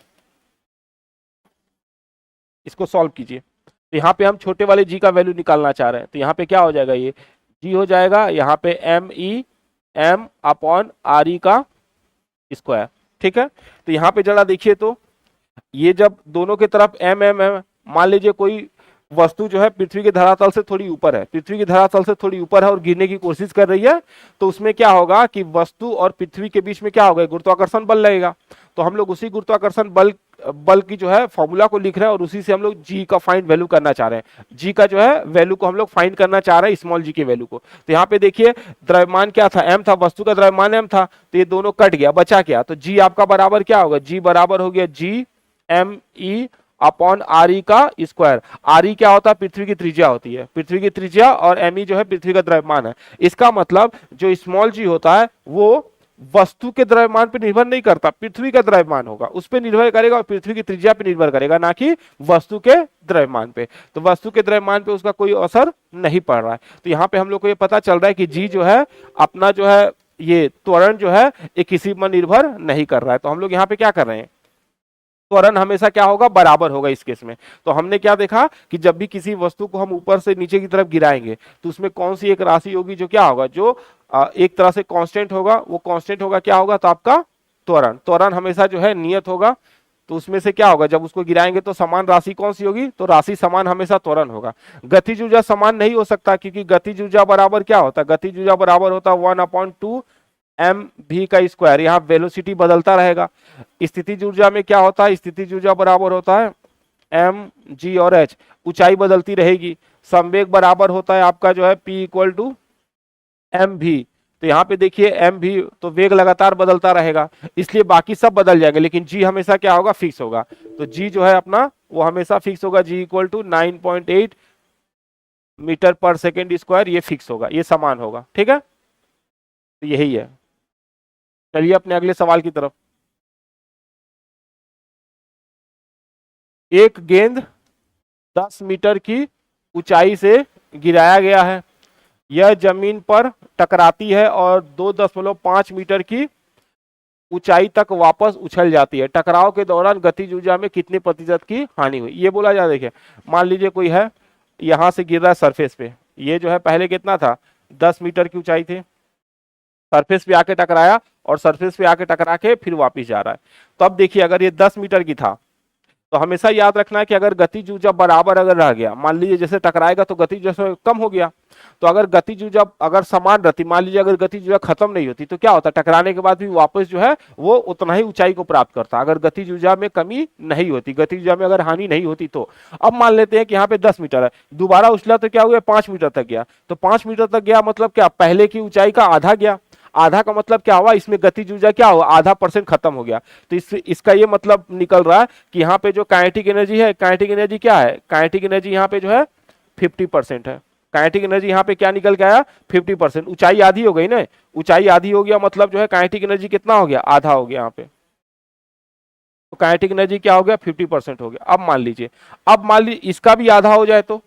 इसको सॉल्व कीजिए। तो यहाँ पे हम छोटे वाले G का वैल्यू निकालना चाह रहे हैं, तो यहाँ पे क्या हो जाएगा, ये G हो जाएगा यहाँ पे ME M अपॉन RE का स्क्वायर। ठीक है, तो यहाँ पे जरा देखिए, तो ये जब दोनों की तरफ M M M, मान लीजिए कोई वस्तु जो है पृथ्वी के धरातल से थोड़ी ऊपर है, पृथ्वी के धरातल से थोड़ी ऊपर है और गिरने की कोशिश कर रही है, तो उसमें क्या होगा कि वस्तु और पृथ्वी के बीच में क्या होगा, गुरुत्वाकर्षण बल लगेगा। तो हम लोग उसी गुरुत्वाकर्षण बल की जो है फॉर्मूला को लिख रहे हैं और उसी से हम लोग G का फाइंड वैल्यू करना चाह रहे हैं, G का जो है वैल्यू को हम लोग फाइंड करना चाह रहे हैं, स्मॉल g के वैल्यू को। तो यहाँ पे देखिए द्रव्यमान क्या था, M था, वस्तु का द्रव्यमान M था, तो ये दोनों कट गया, बचा क्या, तो G आपका बराबर क्या होगा, G बराबर हो गया G ME अपॉन RE का स्क्वायर। RE क्या होता है, पृथ्वी की त्रिज्या होती है, पृथ्वी की त्रिज्या, और ME जो है पृथ्वी का द्रव्यमान है। इसका मतलब जो स्मॉल g होता है वो वस्तु के द्रव्यमान पर निर्भर नहीं करता, पृथ्वी का द्रव्यमान होगा उस पर निर्भर करेगा और पृथ्वी की त्रिज्या पर निर्भर करेगा, ना कि वस्तु के द्रव्यमान पे। तो वस्तु के द्रव्यमान पे उसका कोई असर नहीं पड़ रहा है। तो यहाँ पे हम लोग को ये पता चल रहा है कि G जो है अपना जो है ये त्वरण जो है ये किसी पर निर्भर नहीं कर रहा है। तो हम लोग यहाँ पे क्या कर रहे हैं, त्वरण हमेशा क्या होगा, बराबर होगा इस केस में। तो हमने क्या देखा कि जब भी किसी वस्तु को हम ऊपर से नीचे की तरफ गिराएंगे तो उसमें कौन सी एक राशि होगी जो क्या होगा, जो एक तरह से कांस्टेंट होगा, वो कांस्टेंट होगा क्या होगा, तो आपका त्वरण। त्वरण हमेशा जो है नियत होगा, तो उसमें से क्या होगा, जब उसको गिराएंगे तो समान राशि कौन सी होगी, तो राशि समान हमेशा त्वरण होगा। गतिज ऊर्जा समान नहीं हो सकता, क्योंकि गतिज ऊर्जा बराबर क्या होता है, गतिज ऊर्जा बराबर होता है 1/2 mv का स्क्वायर, यहाँ वेलोसिटी बदलता रहेगा। स्थितिज ऊर्जा में क्या होता है, स्थितिज ऊर्जा बराबर होता है एम जी और एच, ऊंचाई बदलती रहेगी। संवेग बराबर होता है आपका जो है पी इक्वल टू एम भी। तो यहाँ पे देखिए एम भी, तो वेग लगातार बदलता रहेगा, इसलिए बाकी सब बदल जाएगा, लेकिन जी हमेशा क्या होगा, फिक्स होगा। तो जी जो है अपना वो हमेशा फिक्स होगा, जी इक्वल टू 9.8 मीटर पर सेकेंड स्क्वायर, ये फिक्स होगा, ये समान होगा। ठीक है, तो यही है। चलिए अपने अगले सवाल की तरफ। एक गेंद 10 मीटर की ऊंचाई से गिराया गया है, यह जमीन पर टकराती है और 2.5 मीटर की ऊंचाई तक वापस उछल जाती है। टकराव के दौरान गतिज ऊर्जा में कितने प्रतिशत की हानि हुई, ये बोला जा। देखिए मान लीजिए कोई है, यहां से गिर रहा है सरफेस पे, ये जो है पहले कितना था, 10 मीटर की ऊंचाई थी, सरफेस पे आके टकराया और सरफेस पे आके टकरा के फिर वापस जा रहा है। तो अब देखिए अगर ये 10 मीटर की था, तो हमेशा याद रखना है कि अगर गतिज ऊर्जा बराबर अगर रह गया, मान लीजिए जैसे टकराएगा तो गतिज ऊर्जा कम हो गया, तो अगर गतिज ऊर्जा अगर समान रहती, मान लीजिए अगर गतिज ऊर्जा खत्म नहीं होती, तो क्या होता, टकराने के बाद भी वापस जो है वो उतना ही ऊंचाई को प्राप्त करता, अगर गतिज ऊर्जा में कमी नहीं होती, गतिज ऊर्जा में अगर हानि नहीं होती तो। अब मान लेते हैं कि यहाँ पे 10 मीटर है, दोबारा उछला तो क्या हुआ, 5 मीटर तक गया, तो 5 मीटर तक गया मतलब क्या, पहले की ऊंचाई का आधा गया। आधा का मतलब क्या हुआ, इसमें गतिज ऊर्जा क्या हुआ, आधा % खत्म हो गया। तो इसका ये मतलब निकल रहा है कि यहाँ पे जो काइनेटिक एनर्जी है, काइनेटिक एनर्जी क्या है, काइनेटिक एनर्जी यहाँ पे जो है 50% है। काइनेटिक एनर्जी यहाँ पे क्या निकल के आया, 50%। ऊंचाई आधी हो गई ना, ऊंचाई आधी हो गया मतलब जो है काइनेटिक एनर्जी कितना हो गया, आधा हो गया यहाँ पे। तो काइनेटिक एनर्जी क्या हो गया, 50% हो गया। अब मान लीजिए इसका भी आधा हो जाए, तो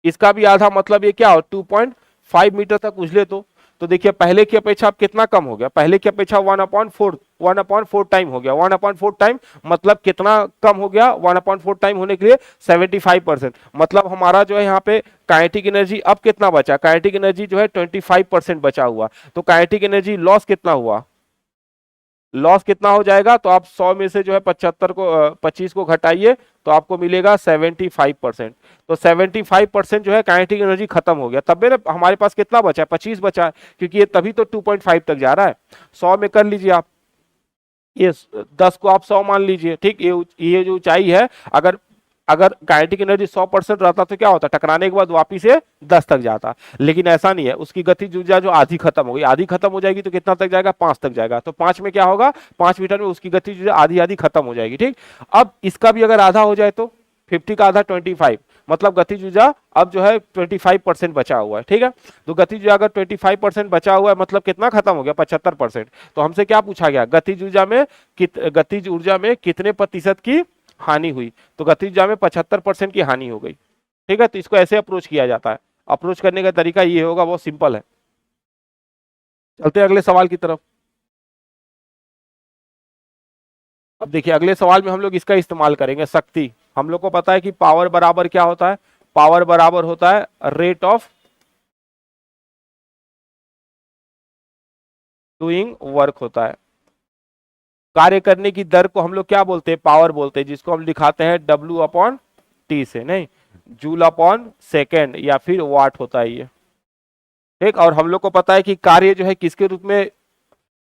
इसका भी आधा मतलब ये क्या हो, 2.5 मीटर तक उछले तो देखिए पहले की अपेक्षा अब कितना कम हो गया, पहले की अपेक्षा 1/4 टाइम हो गया। 1/4 टाइम मतलब कितना कम हो गया, 1/4 टाइम होने के लिए 75%, मतलब हमारा जो है यहाँ पे काइनेटिक एनर्जी अब कितना बचा, काइनेटिक एनर्जी जो है 25% बचा हुआ। तो काइनेटिक एनर्जी लॉस कितना हुआ, लॉस कितना हो जाएगा, तो आप 100 में से जो है 25 को घटाइए तो आपको मिलेगा 75%। तो 75% जो है काइनेटिक एनर्जी खत्म हो गया, तब ना हमारे पास कितना बचा है, 25 बचा है, क्योंकि ये तभी तो 2.5 तक जा रहा है। 100 में कर लीजिए आप, ये 10 को आप 100 मान लीजिए, ठीक। ये जो ऊंचाई है, अगर अगर काइनेटिक एनर्जी 100% रहता तो क्या होता, टकराने के बाद वापिस से 10 तक जाता, लेकिन ऐसा नहीं है। उसकी गतिज ऊर्जा जो आधी खत्म हो गई, आधी खत्म हो जाएगी तो कितना तक जाएगा, 5 तक जाएगा। तो 5 में क्या होगा, 5 मीटर में उसकी गतिज ऊर्जा आधी आधी खत्म हो जाएगी, ठीक। अब इसका भी अगर आधा हो जाए तो 50 का आधा 25, मतलब गतिज ऊर्जा अब जो है 25% बचा हुआ है, ठीक है। तो गतिज ऊर्जा अगर 25% बचा हुआ है मतलब कितना खत्म हो गया, 75%। तो हमसे क्या पूछा गया, गतिज ऊर्जा में कितने प्रतिशत की हानि हुई, तो गतिज ऊर्जा में 75% की हानि हो गई, ठीक है। तो इसको ऐसे अप्रोच किया जाता है, अप्रोच करने का तरीका ये होगा, बहुत सिंपल है। चलते हैं अगले सवाल की तरफ। अब देखिए अगले सवाल में हम लोग इसका इस्तेमाल करेंगे, शक्ति। हम लोग को पता है कि पावर बराबर क्या होता है, पावर बराबर होता है रेट ऑफ डूइंग वर्क होता है। कार्य करने की दर को हम लोग क्या बोलते हैं, पावर बोलते हैं, जिसको हम दिखाते हैं W/T से, नहीं जूल/सेकेंड या फिर वाट होता है ये, ठीक। और हम लोग को पता है कि कार्य जो है किसके रूप में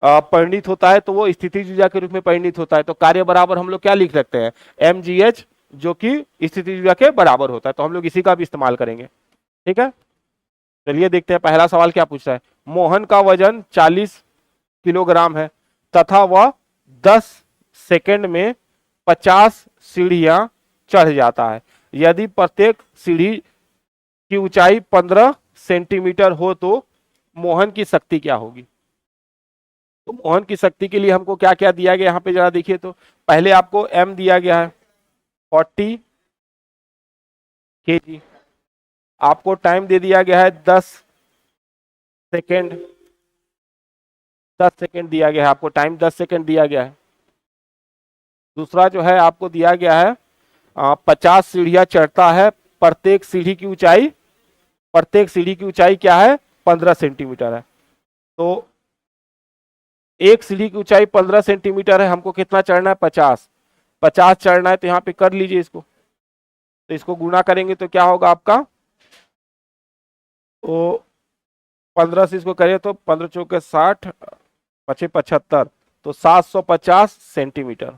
परिणित होता है, तो वो स्थितिज ऊर्जा के रूप में परिणित होता है। तो कार्य बराबर हम लोग क्या लिख सकते हैं, mgh, जो कि स्थितिज ऊर्जा के बराबर होता है। तो हम लोग इसी का भी इस्तेमाल करेंगे, ठीक है। चलिए देखते हैं पहला सवाल क्या पूछता है। मोहन का वजन 40 किलोग्राम है तथा वह 10 सेकंड में 50 सीढ़ियां चढ़ जाता है। यदि प्रत्येक सीढ़ी की ऊंचाई 15 सेंटीमीटर हो तो मोहन की शक्ति क्या होगी। तो मोहन की शक्ति के लिए हमको क्या क्या दिया गया, यहाँ पे जरा देखिए। तो पहले आपको m दिया गया है 40 kg, आपको टाइम दे दिया गया है 10 सेकेंड, 10 सेकेंड दिया गया है आपको, टाइम 10 सेकेंड दिया गया है। दूसरा जो है आपको दिया गया है 50 सीढ़ियां चढ़ता है, प्रत्येक सीढ़ी की ऊंचाई क्या है, 15 सेंटीमीटर है। तो एक सीढ़ी की ऊंचाई 15 सेंटीमीटर है, हमको कितना चढ़ना है, 50 चढ़ना है। तो यहाँ पे कर लीजिए इसको, तो इसको गुणा करेंगे तो क्या होगा आपका, तो 15 से इसको करें तो 15 चौके 60, 75, तो 750 सेंटीमीटर,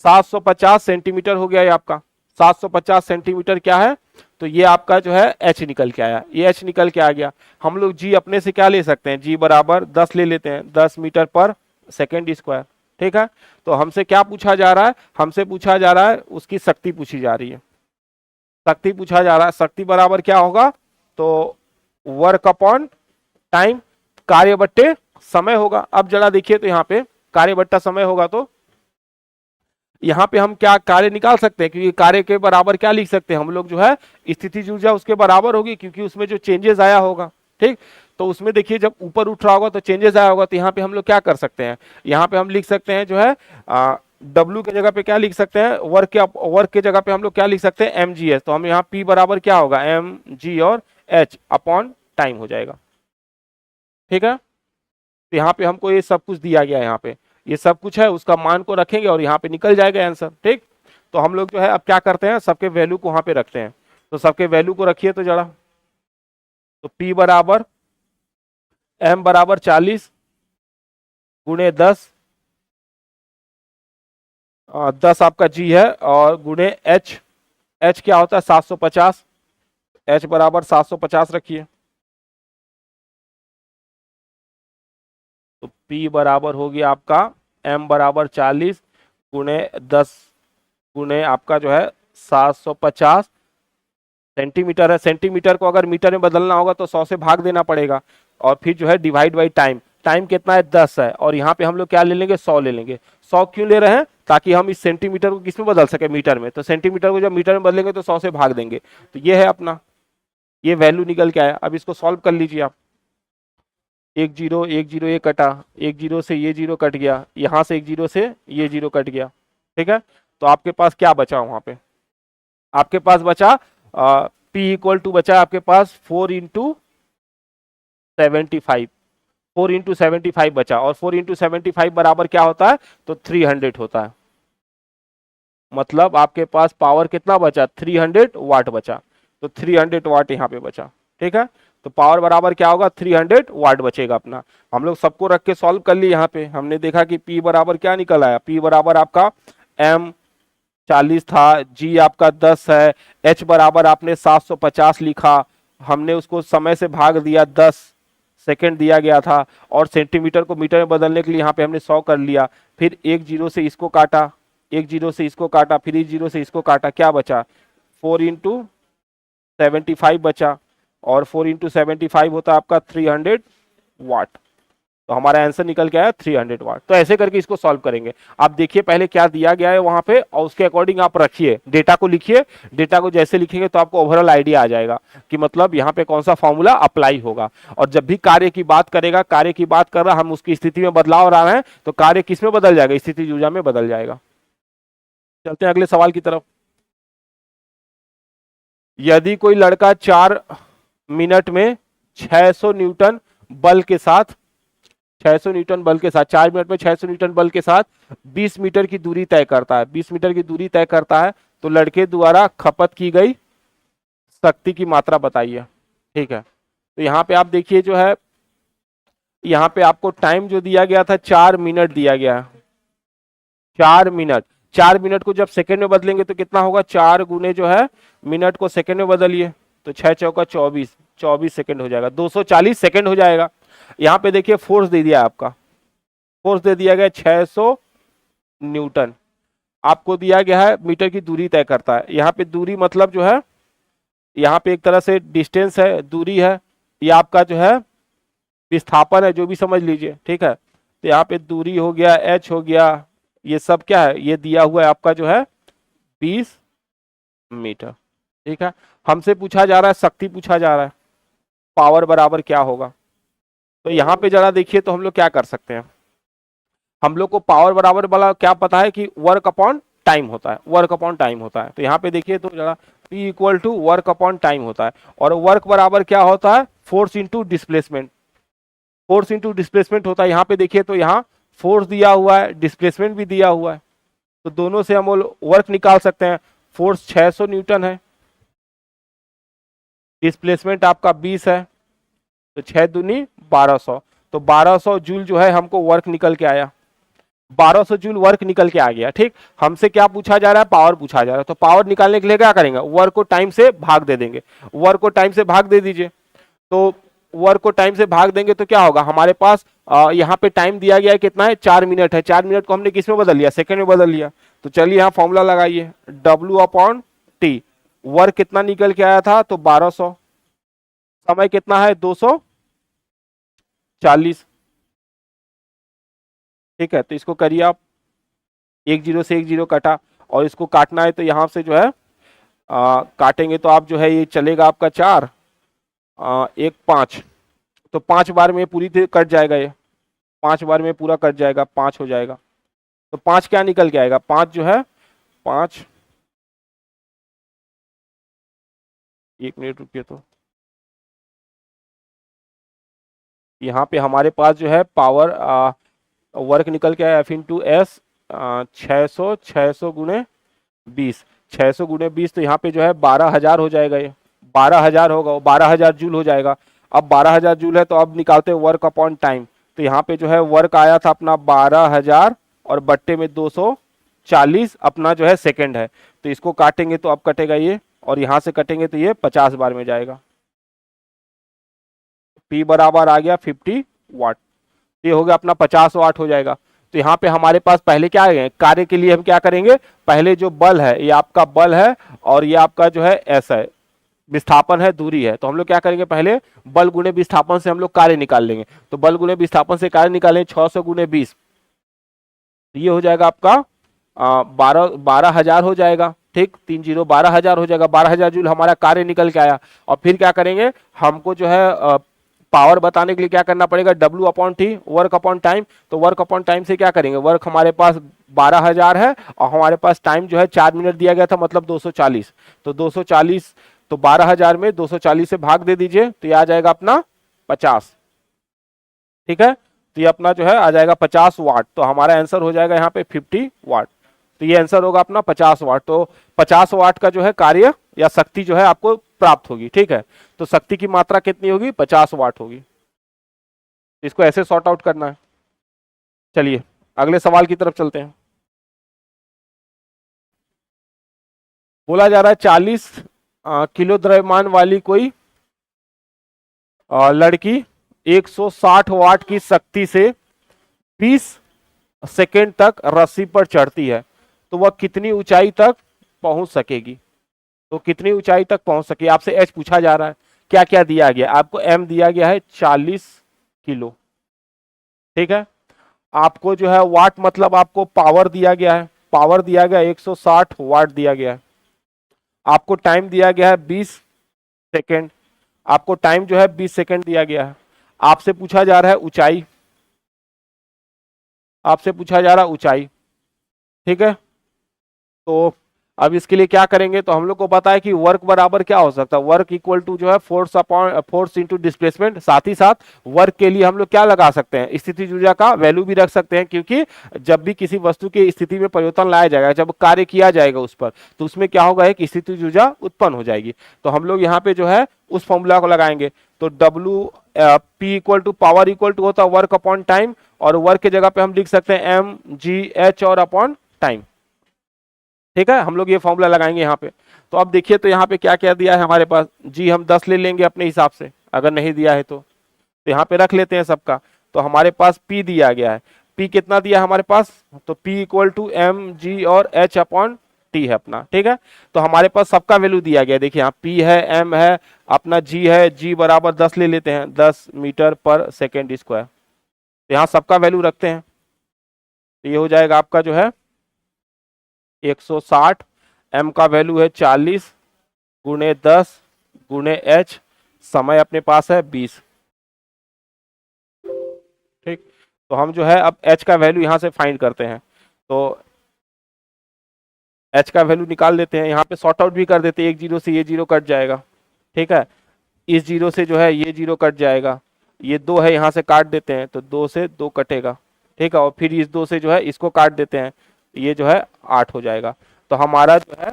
750 सेंटीमीटर हो गया ये आपका, 750 सेंटीमीटर क्या है, तो ये आपका जो है एच निकल के आया, ये एच निकल के आ गया। हम लोग जी अपने से क्या ले सकते हैं, जी बराबर 10 ले लेते हैं, 10 मीटर पर सेकेंड स्क्वायर। ठीक है, तो हमसे क्या पूछा जा रहा है, हमसे पूछा जा रहा है उसकी शक्ति पूछी जा रही है, शक्ति पूछा जा रहा है। शक्ति बराबर क्या होगा, तो वर्क अपॉन टाइम, कार्य बट्टे समय होगा। अब जरा देखिए तो यहाँ पे कार्य बट्टा समय होगा, तो यहाँ पे हम क्या कार्य निकाल सकते हैं, क्योंकि कार्य के बराबर क्या लिख सकते हैं हम लोग जो है, स्थितिज ऊर्जा उसके बराबर होगी, क्योंकि उसमें जो चेंजेस आया होगा। ठीक, तो उसमें देखिए जब ऊपर उठ रहा होगा तो चेंजेस आया होगा, तो यहाँ पे हम लोग क्या कर सकते हैं, यहाँ पे हम लिख सकते हैं जो है डब्ल्यू के जगह पे क्या लिख सकते हैं, वर्क के जगह पे हम लोग क्या लिख सकते हैं, एम जी एस। तो हम यहाँ पी बराबर क्या होगा, एम जी और एच अपॉन टाइम हो जाएगा। ठीक है, तो यहाँ पे हमको ये सब कुछ दिया गया है, यहाँ पे ये सब कुछ है, उसका मान को रखेंगे और यहाँ पे निकल जाएगा आंसर। ठीक, तो हम लोग जो है अब क्या करते हैं, सबके वैल्यू को वहां पे रखते हैं। तो सबके वैल्यू को रखिए तो जरा, तो P बराबर M बराबर 40 गुणे 10, 10 आपका G है, और गुणे H, H क्या होता है 750, H बराबर 750 रखिए। तो P बराबर हो गया आपका M बराबर 40 गुणे 10 गुणे आपका जो है 750 सेंटीमीटर है। सेंटीमीटर को अगर मीटर में बदलना होगा तो 100 से भाग देना पड़ेगा, और फिर जो है डिवाइड बाई टाइम, टाइम कितना है 10 है, और यहाँ पे हम लोग क्या ले लेंगे 100 ले लेंगे। 100 क्यों ले रहे हैं, ताकि हम इस सेंटीमीटर को किस में बदल सके, मीटर में। तो सेंटीमीटर को जब मीटर में बदलेंगे तो 100 से भाग देंगे। तो ये है अपना, ये वैल्यू निकल के आया। अब इसको सॉल्व कर लीजिए आप। 1 0 1 0 ये कटा, 1 0 से ये 0 कट गया, यहाँ से 1 0 से ये 0 कट गया। ठीक है, तो आपके पास क्या बचा वहां पे, आपके पास बचा P इक्वल टू बचा आपके पास 4 इंटू 75, 4 इंटू 75 बचा, और 4 इंटू 75 बराबर क्या होता है, तो 300 होता है। मतलब आपके पास पावर कितना बचा, 300 वाट बचा। तो 300 वाट यहाँ पे बचा। ठीक है, तो पावर बराबर क्या होगा, 300 वाट बचेगा अपना। हम लोग सबको रख के सॉल्व कर लिए। यहाँ पे हमने देखा कि P बराबर क्या निकल आया, P बराबर आपका M 40 था, G आपका 10 है, H बराबर आपने 750 लिखा, हमने उसको समय से भाग दिया, 10 सेकेंड दिया गया था, और सेंटीमीटर को मीटर में बदलने के लिए यहाँ पे हमने 100 कर लिया। फिर 1 0 से इसको काटा, 1 0 से इसको काटा, फिर 1 0 से इसको काटा, क्या बचा 4 इंटू 75 बचा, और 4 इंटू 75 होता है आपका 300 वाट। तो हमारा आंसर निकल के आया 300 वाट। तो ऐसे करके इसको सॉल्व करेंगे। आप देखिए पहले क्या दिया गया है वहां पे, और उसके अकॉर्डिंग आप रखिए, डेटा को लिखिए। डेटा को जैसे लिखेंगे तो आपको ओवरऑल आइडिया आ जाएगा कि मतलब यहाँ पे कौन सा फॉर्मूला अप्लाई होगा। और जब भी कार्य की बात करेगा, कार्य की बात कर रहा, हम उसकी स्थिति में बदलाव ला रहे हैं, तो कार्य किस में बदल जाएगा, स्थिति ऊर्जा में बदल जाएगा। चलते हैं अगले सवाल की तरफ। यदि कोई लड़का 4 मिनट में 600 न्यूटन बल के साथ 600 न्यूटन बल के साथ 4 मिनट में 600 न्यूटन बल के साथ 20 मीटर की दूरी तय करता है, 20 मीटर की दूरी तय करता है, तो लड़के द्वारा खपत की गई शक्ति की मात्रा बताइए। ठीक है, तो यहाँ पे आप देखिए जो है, यहाँ पे आपको टाइम जो दिया गया था 4 मिनट दिया गया, 4 मिनट। 4 मिनट को जब सेकंड में बदलेंगे तो कितना होगा, 4 गुने जो है मिनट को सेकंड में बदलिए, तो 6 चौका 24, 24 सेकंड हो जाएगा, 240 सेकंड हो जाएगा। यहाँ पे देखिए फोर्स दे दिया आपका, फोर्स दे दिया गया 600 न्यूटन, आपको दिया गया है मीटर की दूरी तय करता है। यहाँ पे दूरी मतलब जो है, यहाँ पे एक तरह से डिस्टेंस है, दूरी है, ये आपका जो है विस्थापन है, जो भी समझ लीजिए। ठीक है, तो यहाँ पे दूरी हो गया, h हो गया, ये सब क्या है, ये दिया हुआ है आपका जो है 20 मीटर। ठीक है, हमसे पूछा जा रहा है, शक्ति पूछा जा रहा है, पावर बराबर क्या होगा। तो यहाँ पे जरा देखिए तो हम लोग क्या कर सकते हैं, हम लोग को पावर बराबर वाला क्या पता है कि वर्क अपॉन टाइम होता है, वर्क अपॉन टाइम होता है। तो यहाँ पे देखिए तो जरा P equal to work upon time होता है, और वर्क बराबर क्या होता है, force into displacement, force into displacement होता है। यहाँ पे देखिए तो यहाँ फोर्स दिया हुआ है, डिस्प्लेसमेंट भी दिया हुआ है, तो दोनों से हम वर्क निकाल सकते हैं। फोर्स 600 न्यूटन है, डिस्प्लेसमेंट आपका 20 है, तो 6 दूनी 1200, तो 1200 जूल जो है हमको वर्क निकल के आया। 1200 जूल वर्क निकल के आ गया। ठीक, हमसे क्या पूछा जा रहा है, पावर पूछा जा रहा है। तो पावर निकालने के लिए क्या करेंगे, वर्क को टाइम से भाग दे देंगे। वर्क को टाइम से भाग दे दीजिए। तो वर्क को टाइम से भाग देंगे तो क्या होगा, हमारे पास यहाँ पे टाइम दिया गया है कितना है, 4 मिनट है। 4 मिनट को हमने किस में बदल लिया, सेकंड में बदल लिया। तो चलिए यहाँ फॉर्मूला लगाइए, W/T। वर्क कितना निकल के आया था, तो 1200। समय कितना है, 240। ठीक है, तो इसको करिए आप, एक जीरो से एक जीरो कटा, और इसको काटना है तो यहाँ से जो है काटेंगे तो आप जो है ये चलेगा आपका 4 1 5। तो 5 बार में पूरी तरह कट जाएगा, ये 5 बार में पूरा कट जाएगा, 5 हो जाएगा। तो 5 क्या निकल के आएगा, 5 जो है 5, 1 मिनट रुकिए। तो यहाँ पे हमारे पास जो है पावर वर्क निकल के आया F/S 600 गुणे 20, 600 गुणे 20, तो यहाँ पे जो है 12,000 हो जाएगा। ये 12,000 होगा, 12,000 जूल हो जाएगा। अब 12,000 जूल है तो अब निकालते हैं वर्क अपॉन टाइम। तो यहाँ पे जो है वर्क आया था अपना 12,000 और बट्टे में 240 अपना जो है सेकंड है। तो इसको काटेंगे तो अब कटेगा ये, और यहाँ से कटेंगे तो ये 50 बार में जाएगा। P बराबर आ गया 50 वाट। ये हो गया अपना 50 वाट हो जाएगा। तो यहाँ पे हमारे पास पहले क्या है, कार्य के लिए हम क्या करेंगे, पहले जो बल है ये आपका बल है, और ये आपका जो है एस है, विस्थापन है, दूरी है। तो हम लोग क्या करेंगे, पहले बल गुणे विस्थापन से हम लोग कार्य निकाल लेंगे। तो बल गुणे विस्थापन से कार्य निकालेंगे, 600 गुणे 20, ये हो जाएगा आपका 12,000 हो जाएगा। ठीक, 30 12,000 हो जाएगा। 12,000 जूल हमारा कार्य निकल के आया। और फिर क्या करेंगे, हमको जो है पावर बताने के लिए क्या करना पड़ेगा, W/T, वर्क अपॉन टाइम। तो वर्क अपॉन टाइम से क्या करेंगे, वर्क हमारे पास 12,000 है और हमारे पास टाइम जो है 4 मिनट दिया गया था, मतलब 240। तो 240, तो 12,000 में 240 से भाग दे दीजिए, तो ये आ जाएगा अपना 50। ठीक है, तो ये अपना जो है आ जाएगा 50 वाट। तो हमारा आंसर हो जाएगा यहाँ पे 50 वाट। तो ये आंसर होगा अपना 50 वाट। तो 50 वाट का जो है कार्य या शक्ति जो है आपको प्राप्त होगी। ठीक है, तो शक्ति की मात्रा कितनी होगी, 50 वाट होगी। इसको ऐसे सॉर्ट आउट करना है। चलिए अगले सवाल की तरफ चलते हैं। बोला जा रहा है 40 किलो द्रव्यमान वाली कोई लड़की 160 वाट की शक्ति से 20 सेकेंड तक रस्सी पर चढ़ती है, तो वह कितनी ऊंचाई तक पहुंच सकेगी। तो कितनी ऊंचाई तक पहुंच सके, आपसे एच पूछा जा रहा है। क्या क्या दिया गया, आपको एम दिया गया है 40 किलो। ठीक है, आपको जो है वाट मतलब आपको पावर दिया गया है, पावर दिया गया 160 वाट दिया गया है। आपको टाइम दिया गया है 20 सेकेंड, आपको टाइम जो है 20 सेकेंड दिया गया है। आपसे पूछा जा रहा है ऊंचाई, आपसे पूछा जा रहा है ऊंचाई। ठीक है, तो अब इसके लिए क्या करेंगे, तो हम लोग को पता है कि वर्क बराबर क्या हो सकता है, वर्क इक्वल टू जो है force upon force into displacement. साथ ही साथ वर्क के लिए हम लोग क्या लगा सकते हैं, स्थिति ऊर्जा का वैल्यू भी रख सकते हैं, क्योंकि जब भी किसी वस्तु की स्थिति में परिवर्तन लाया जाएगा, जब कार्य किया जाएगा उस पर, तो उसमें क्या होगा, एक स्थिति ऊर्जा उत्पन्न हो जाएगी। तो हम लोग यहाँ पे जो है उस फॉर्मूला को लगाएंगे। तो P equal to power equal to होता है वर्क अपॉन टाइम, और वर्क की जगह पे हम लिख सकते हैं mgh और अपॉन टाइम। ठीक है, हम लोग ये फॉर्मूला लगाएंगे यहाँ पे। तो अब देखिए, तो यहाँ पे क्या क्या दिया है हमारे पास, जी हम 10 ले लेंगे अपने हिसाब से, अगर नहीं दिया है तो यहाँ पे रख लेते हैं सबका। तो हमारे पास P दिया गया है, P कितना दिया है हमारे पास, तो P इक्वल टू mg और h अपॉन t है अपना। ठीक है, तो हमारे पास सबका वैल्यू दिया गया, देखिए यहाँ P है, m है, अपना g है, g बराबर 10 ले लेते हैं, 10 मीटर पर सेकेंड स्क्वायर। तो यहाँ सबका वैल्यू रखते हैं, तो ये हो जाएगा आपका जो है 160, m का वैल्यू है 40 गुणे 10 गुणे h, समय अपने पास है 20। ठीक, तो हम जो है अब h का वैल्यू यहां से फाइंड करते हैं। तो h का वैल्यू निकाल देते हैं, यहाँ पे सॉर्ट आउट भी कर देते हैं, एक जीरो से ये जीरो कट जाएगा। ठीक है, इस जीरो से जो है ये जीरो कट जाएगा, ये 2 है यहाँ से काट देते हैं, तो 2 से 2 कटेगा। ठीक है, और फिर इस 2 से जो है इसको काट देते हैं, ये जो है 8 हो जाएगा। तो हमारा जो है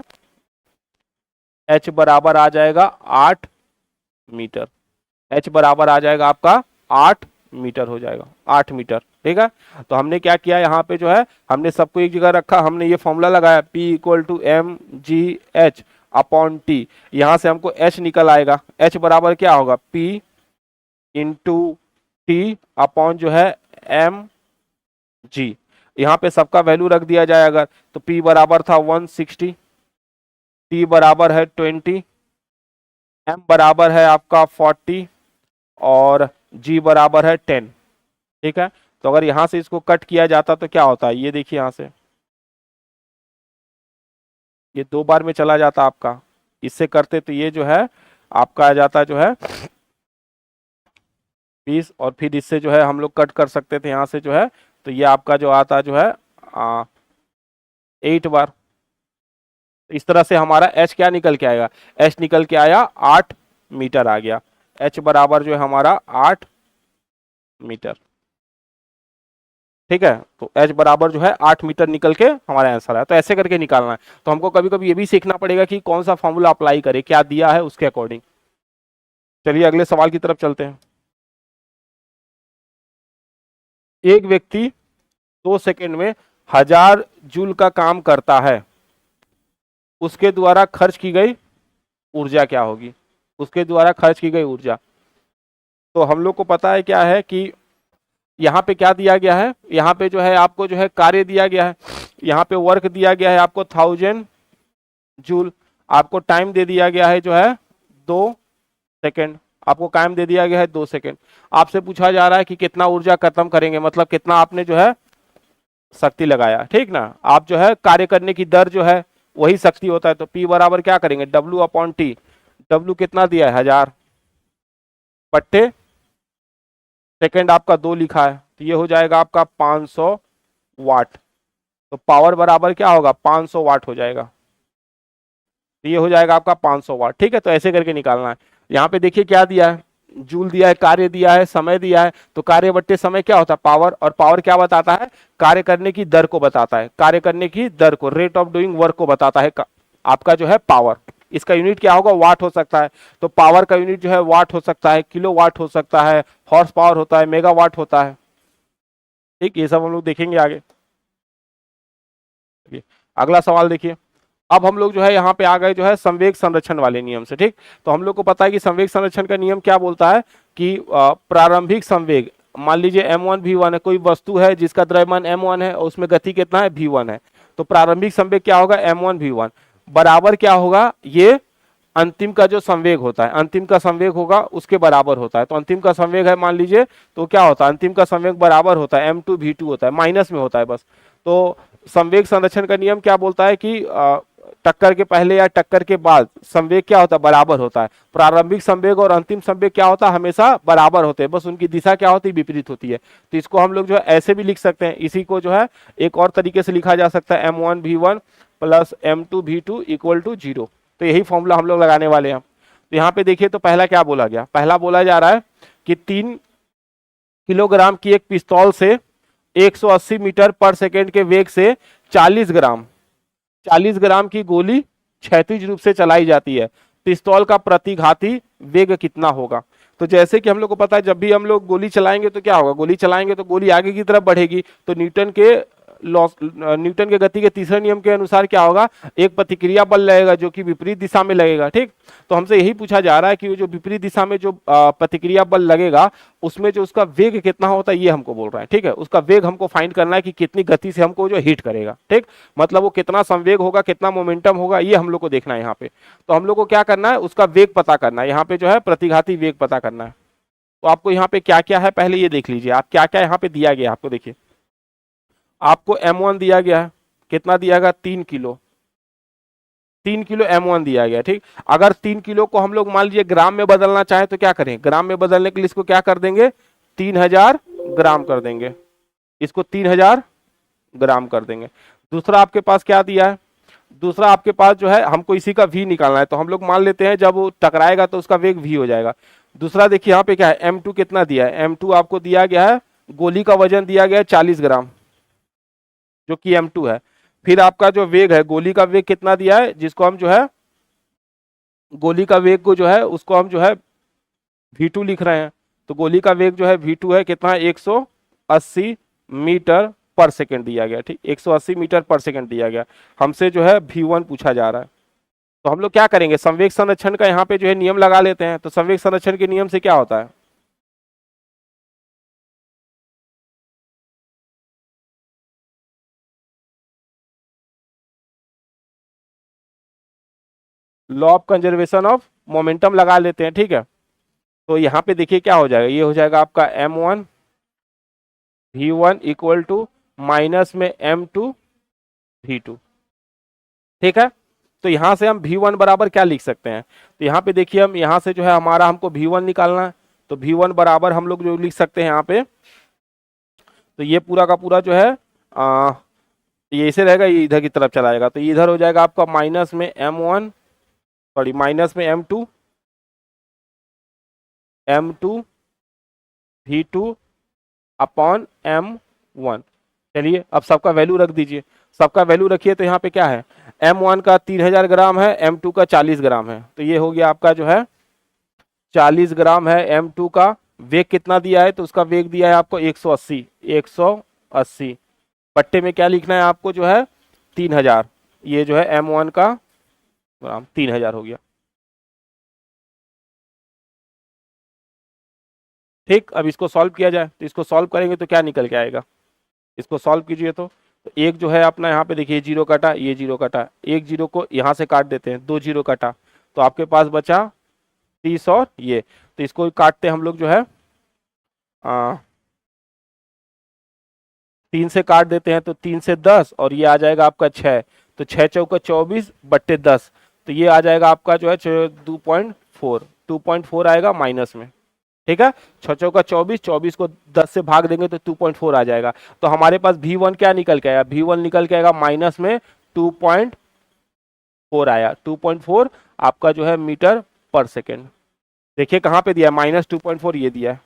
h बराबर आ जाएगा 8 मीटर, h बराबर आ जाएगा आपका 8 मीटर हो जाएगा, 8 मीटर। ठीक है, तो हमने क्या किया यहाँ पे जो है हमने सबको एक जगह रखा, हमने ये फॉर्मूला लगाया P equal to M G H upon T. यहाँ से हमको H निकल आएगा, H बराबर क्या होगा P इंटू टी अपॉन जो है एम जी। यहाँ पे सबका वैल्यू रख दिया जाए अगर, तो P बराबर था 160, T बराबर है 20, M बराबर है आपका 40 और G बराबर है 10। ठीक है, तो अगर यहां से इसको कट किया जाता तो क्या होता है, ये देखिए यहां से ये 2 बार में चला जाता आपका, इससे करते तो ये जो है आपका आ जाता जो है 20, और फिर इससे जो है हम लोग कट कर सकते थे यहाँ से जो है, तो ये आपका जो आता जो है 8 बार। इस तरह से हमारा H क्या निकल के आएगा, H निकल के आया 8 मीटर आ गया। H बराबर जो है हमारा 8 मीटर। ठीक है, तो H बराबर जो है 8 मीटर निकल के हमारा आंसर है। तो ऐसे करके निकालना है। तो हमको कभी कभी ये भी सीखना पड़ेगा कि कौन सा फॉर्मूला अप्लाई करें, क्या दिया है उसके अकॉर्डिंग। चलिए अगले सवाल की तरफ चलते हैं। एक व्यक्ति 2 सेकंड में 1000 जूल का काम करता है, उसके द्वारा खर्च की गई ऊर्जा क्या होगी, उसके द्वारा खर्च की गई ऊर्जा। तो हम लोग को पता है क्या है कि यहाँ पे क्या दिया गया है, यहाँ पे जो है आपको जो है कार्य दिया गया है, यहाँ पे वर्क दिया गया है आपको 1000 जूल, आपको टाइम दे दिया गया है जो है 2 सेकंड, आपको टाइम दे दिया गया है 2 सेकंड। आपसे पूछा जा रहा है कि कितना ऊर्जा खत्म करेंगे, मतलब कितना आपने जो है शक्ति लगाया। ठीक ना, आप जो है कार्य करने की दर जो है वही शक्ति होता है। तो P बराबर क्या करेंगे W अपॉन टी। W कितना दिया है 1000 बट्टे सेकंड आपका 2 लिखा है, तो ये हो जाएगा आपका 500 वाट। तो पावर बराबर क्या होगा 500 वाट हो जाएगा, तो ये हो जाएगा आपका 500 वाट। ठीक है, तो ऐसे करके निकालना है। यहाँ पे देखिए क्या दिया है, जूल दिया है, कार्य दिया है, समय दिया है। तो कार्य बट्टे समय क्या होता है पावर, और पावर क्या बताता है कार्य करने की दर को बताता है, कार्य करने की दर को, रेट ऑफ डूइंग वर्क को बताता है आपका जो है पावर। इसका यूनिट क्या होगा वाट हो सकता है, तो पावर का यूनिट जो है वाट हो सकता है, किलो वाट हो सकता है, हॉर्स पावर होता है, मेगा वाट होता है। ठीक, ये सब हम लोग देखेंगे आगे। अगला सवाल देखिए। अब हम लोग जो है यहाँ पे आ गए जो है संवेग संरक्षण वाले नियम से। ठीक, तो हम लोग को पता है कि संवेग संरक्षण का नियम क्या बोलता है कि प्रारंभिक संवेग, मान लीजिए m1 v1 है, कोई वस्तु है जिसका द्रव्यमान m1 है और उसमें गति कितना है v1 है, तो प्रारंभिक संवेग क्या होगा m1 v1 बराबर क्या होगा, ये अंतिम का जो संवेग होता है, अंतिम का संवेग होगा उसके बराबर होता है। तो अंतिम का संवेग है मान लीजिए, तो क्या होता है अंतिम का संवेग बराबर होता है m2 v2 होता है, माइनस में होता है बस। तो संवेग संरक्षण का नियम क्या बोलता है कि टक्कर के पहले या टक्कर के बाद संवेग क्या होता है बराबर होता है। प्रारंभिक संवेग और अंतिम संवेग क्या होता है हमेशा बराबर होते हैं, बस उनकी दिशा क्या होती है विपरीत होती है। तो इसको हम लोग जो है ऐसे भी लिख सकते हैं, इसी को जो है एक और तरीके से लिखा जा सकता है m1 v1 plus m2 v2 equal to 0। तो यही फॉर्मूला हम लोग लगाने वाले हैं। तो यहाँ पे देखिए, तो पहला क्या बोला गया, पहला बोला जा रहा है कि 3 किलोग्राम की एक पिस्तौल से 180 मीटर पर सेकेंड के वेग से 40 ग्राम की गोली क्षैतिज रूप से चलाई जाती है, पिस्तौल का प्रतिघाती वेग कितना होगा। तो जैसे कि हम लोग को पता है जब भी हम लोग गोली चलाएंगे तो क्या होगा, गोली चलाएंगे तो गोली आगे की तरफ बढ़ेगी, तो न्यूटन के गति के तीसरे नियम के अनुसार क्या होगा, एक प्रतिक्रिया बल लगेगा जो कि विपरीत दिशा में लगेगा। ठीक, तो हमसे यही पूछा जा रहा है कि जो विपरीत दिशा में जो प्रतिक्रिया बल लगेगा उसमें जो उसका वेग कितना होता है ये हमको बोल रहा है। ठीक है, उसका वेग हमको फाइंड करना है कि कितनी गति से हमको जो हिट करेगा। ठीक, मतलब वो कितना संवेग होगा, कितना मोमेंटम होगा, ये हम लोग को देखना है यहाँ पे। तो हम लोग को क्या करना है, उसका वेग पता करना है, यहाँ पे जो है प्रतिघाती वेग पता करना है। तो आपको यहाँ पे क्या क्या है पहले ये देख लीजिए, आप क्या क्या यहाँ पे दिया गया आपको। देखिए आपको m1 दिया गया है, कितना दिया गया 3 किलो, 3 किलो m1 दिया गया। ठीक, अगर 3 किलो को हम लोग मान लीजिए ग्राम में बदलना चाहे तो क्या करें, ग्राम में बदलने के लिए इसको क्या कर देंगे 3000 ग्राम कर देंगे, इसको 3000 ग्राम कर देंगे। दूसरा आपके पास क्या दिया है, दूसरा आपके पास जो है हमको इसी का v निकालना है, तो हम लोग मान लेते हैं जब वो टकराएगा तो उसका वेग v हो जाएगा। दूसरा देखिए यहाँ पे क्या है m2 कितना दिया है, m2 आपको दिया गया है, गोली का वजन दिया गया है 40 ग्राम जो कि m2 है। फिर आपका जो वेग है, गोली का वेग कितना दिया है, जिसको हम जो है गोली का वेग को जो है उसको हम जो है v2 लिख रहे हैं, तो गोली का वेग जो है v2 है कितना, 180 मीटर पर सेकंड दिया गया, ठीक, 180 मीटर पर सेकंड दिया गया। हमसे जो है v1 पूछा जा रहा है। तो हम लोग क्या करेंगे, संवेग संरक्षण का यहाँ पे जो है नियम लगा लेते हैं। तो संवेग संरक्षण के नियम से क्या होता है, law of conservation of momentum लगा लेते हैं, ठीक है। तो यहाँ पे देखिए क्या हो जाएगा, ये हो जाएगा आपका m1 v1 equal to minus में m2 v2, ठीक है। तो यहां से हम v1 बराबर क्या लिख सकते हैं, तो यहाँ पे देखिए हम यहाँ से जो है हमारा हमको v1 निकालना है। तो v1 बराबर हम लोग जो लिख सकते हैं यहाँ पे, तो ये पूरा का पूरा जो है ये ऐसे रहेगा, ये इधर की तरफ चला जाएगा। तो ये इधर हो जाएगा आपका माइनस में m1, सॉरी माइनस में m2 v2 अपॉन m1। चलिए अब सबका वैल्यू रख दीजिए, सबका वैल्यू रखिए। तो यहाँ पे क्या है, m1 का 3000 ग्राम है, m2 का 40 ग्राम है। तो ये हो गया आपका जो है 40 ग्राम है m2 का। वेग कितना दिया है, तो उसका वेग दिया है आपको 180, 180 पट्टे में क्या लिखना है आपको जो है 3000। ये जो है m1 का ग्राम 3000 हो गया, ठीक। अब इसको सॉल्व किया जाए, तो इसको सॉल्व करेंगे तो क्या निकल के आएगा, इसको सॉल्व कीजिए। तो एक जो है अपना यहाँ पे देखिए जीरो कटा, ये जीरो कटा, एक जीरो को यहाँ से काट देते हैं, 2 जीरो कटा, तो आपके पास बचा 30 और ये। तो इसको काटते हम लोग जो है 3 से काट देते हैं, तो 3 से 10 और ये आ जाएगा आपका 6। तो 6 चौका 24 बट्टे 10, तो ये आ जाएगा आपका जो है 2.4 आएगा माइनस में, ठीक है। 6 चौका 24, 24 को 10 से भाग देंगे तो 2.4 आ जाएगा। तो हमारे पास v1 क्या निकल के आया, v1 निकल के आएगा माइनस में 2.4 आया। 2.4 आपका जो है मीटर पर सेकेंड। देखिए कहाँ पे दिया है, -2.4 ये दिया है,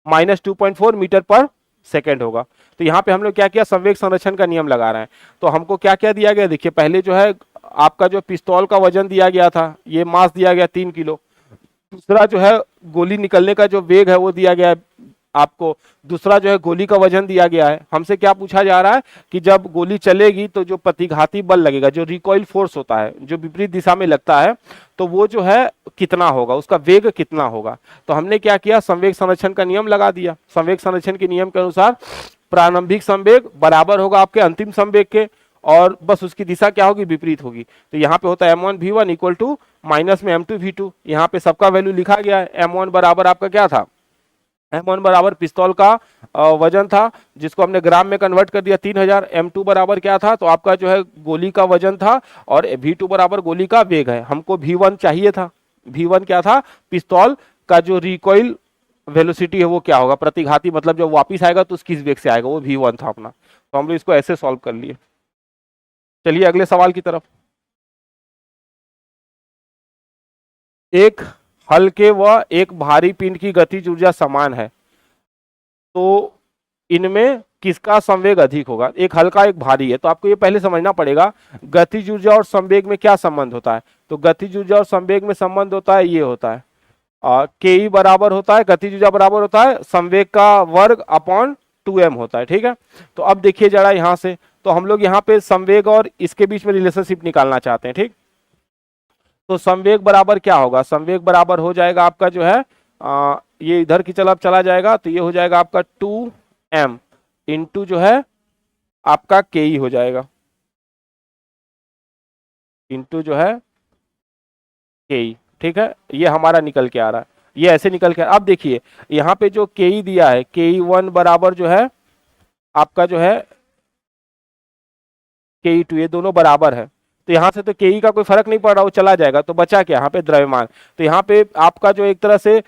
-2.4 मीटर पर सेकेंड होगा। तो यहाँ पे हम लोग क्या किया, संवेग संरक्षण का नियम लगा रहे हैं। तो हमको क्या क्या दिया गया, देखिए पहले जो है आपका जो पिस्तौल का वजन दिया गया था, ये मास दिया गया 3 किलो। दूसरा जो है गोली निकलने का जो वेग है वो दिया गया है आपको। दूसरा जो है गोली का वजन दिया गया है। हमसे क्या पूछा जा रहा है कि जब गोली चलेगी तो जो प्रतिघाती बल लगेगा, जो रिकॉइल फोर्स होता है, जो विपरीत दिशा में लगता है, तो वो जो है कितना होगा, उसका वेग कितना होगा। तो हमने क्या किया, संवेग संरक्षण का नियम लगा दिया। संवेग संरक्षण के नियम के अनुसार प्रारंभिक संवेग बराबर होगा आपके अंतिम संवेग के, और बस उसकी दिशा क्या होगी, विपरीत होगी। तो यहाँ पे होता है m1 v1 equal to minus में m2 v2। यहाँ पे सबका वैल्यू लिखा गया है। m1 बराबर आपका क्या था, m1 बराबर पिस्तौल का वजन था, जिसको हमने ग्राम में कन्वर्ट कर दिया 3000। m2 बराबर क्या था, तो आपका जो है गोली का वजन था, और v2 बराबर गोली का वेग है। हमको v1 चाहिए था। v1 क्या था, पिस्तौल का जो रिकॉइल वेलोसिटी है वो क्या होगा, प्रतिघाती मतलब जब वापिस आएगा तो किस वेग से आएगा, वो v1 था अपना। तो हम लोग इसको ऐसे सॉल्व कर लिए। चलिए अगले सवाल की तरफ। एक हल्के व एक भारी पिंड की गतिज ऊर्जा समान है, तो इनमें किसका संवेग अधिक होगा। एक हल्का एक भारी है, तो आपको ये पहले समझना पड़ेगा गतिज ऊर्जा और संवेग में क्या संबंध होता है। तो गतिज ऊर्जा और संवेग में संबंध होता है, ये होता है के बराबर होता है, गतिज ऊर्जा बराबर होता है संवेग का वर्ग अपॉन 2m होता है, ठीक है। तो अब देखिए जरा यहाँ से, तो हम लोग यहाँ पे संवेग और इसके बीच में रिलेशनशिप निकालना चाहते हैं, ठीक। तो संवेग बराबर क्या होगा, संवेग बराबर हो जाएगा आपका जो है ये इधर की तरफ चला जाएगा, तो ये हो जाएगा आपका 2m इंटू जो है आपका के हो जाएगा, इंटू जो है के, ठीक है। ये हमारा निकल के आ रहा है, ये ऐसे निकल के। अब देखिए यहाँ पे जो के दिया है, ke1 बराबर जो है आपका जो है ke2, ये दोनों बराबर है। तो यहाँ से तो के का कोई फर्क नहीं पड़ रहा, वो चला जाएगा। तो बचा क्या यहाँ पे, द्रव्यमान। तो यहाँ पे आपका जो एक तरह से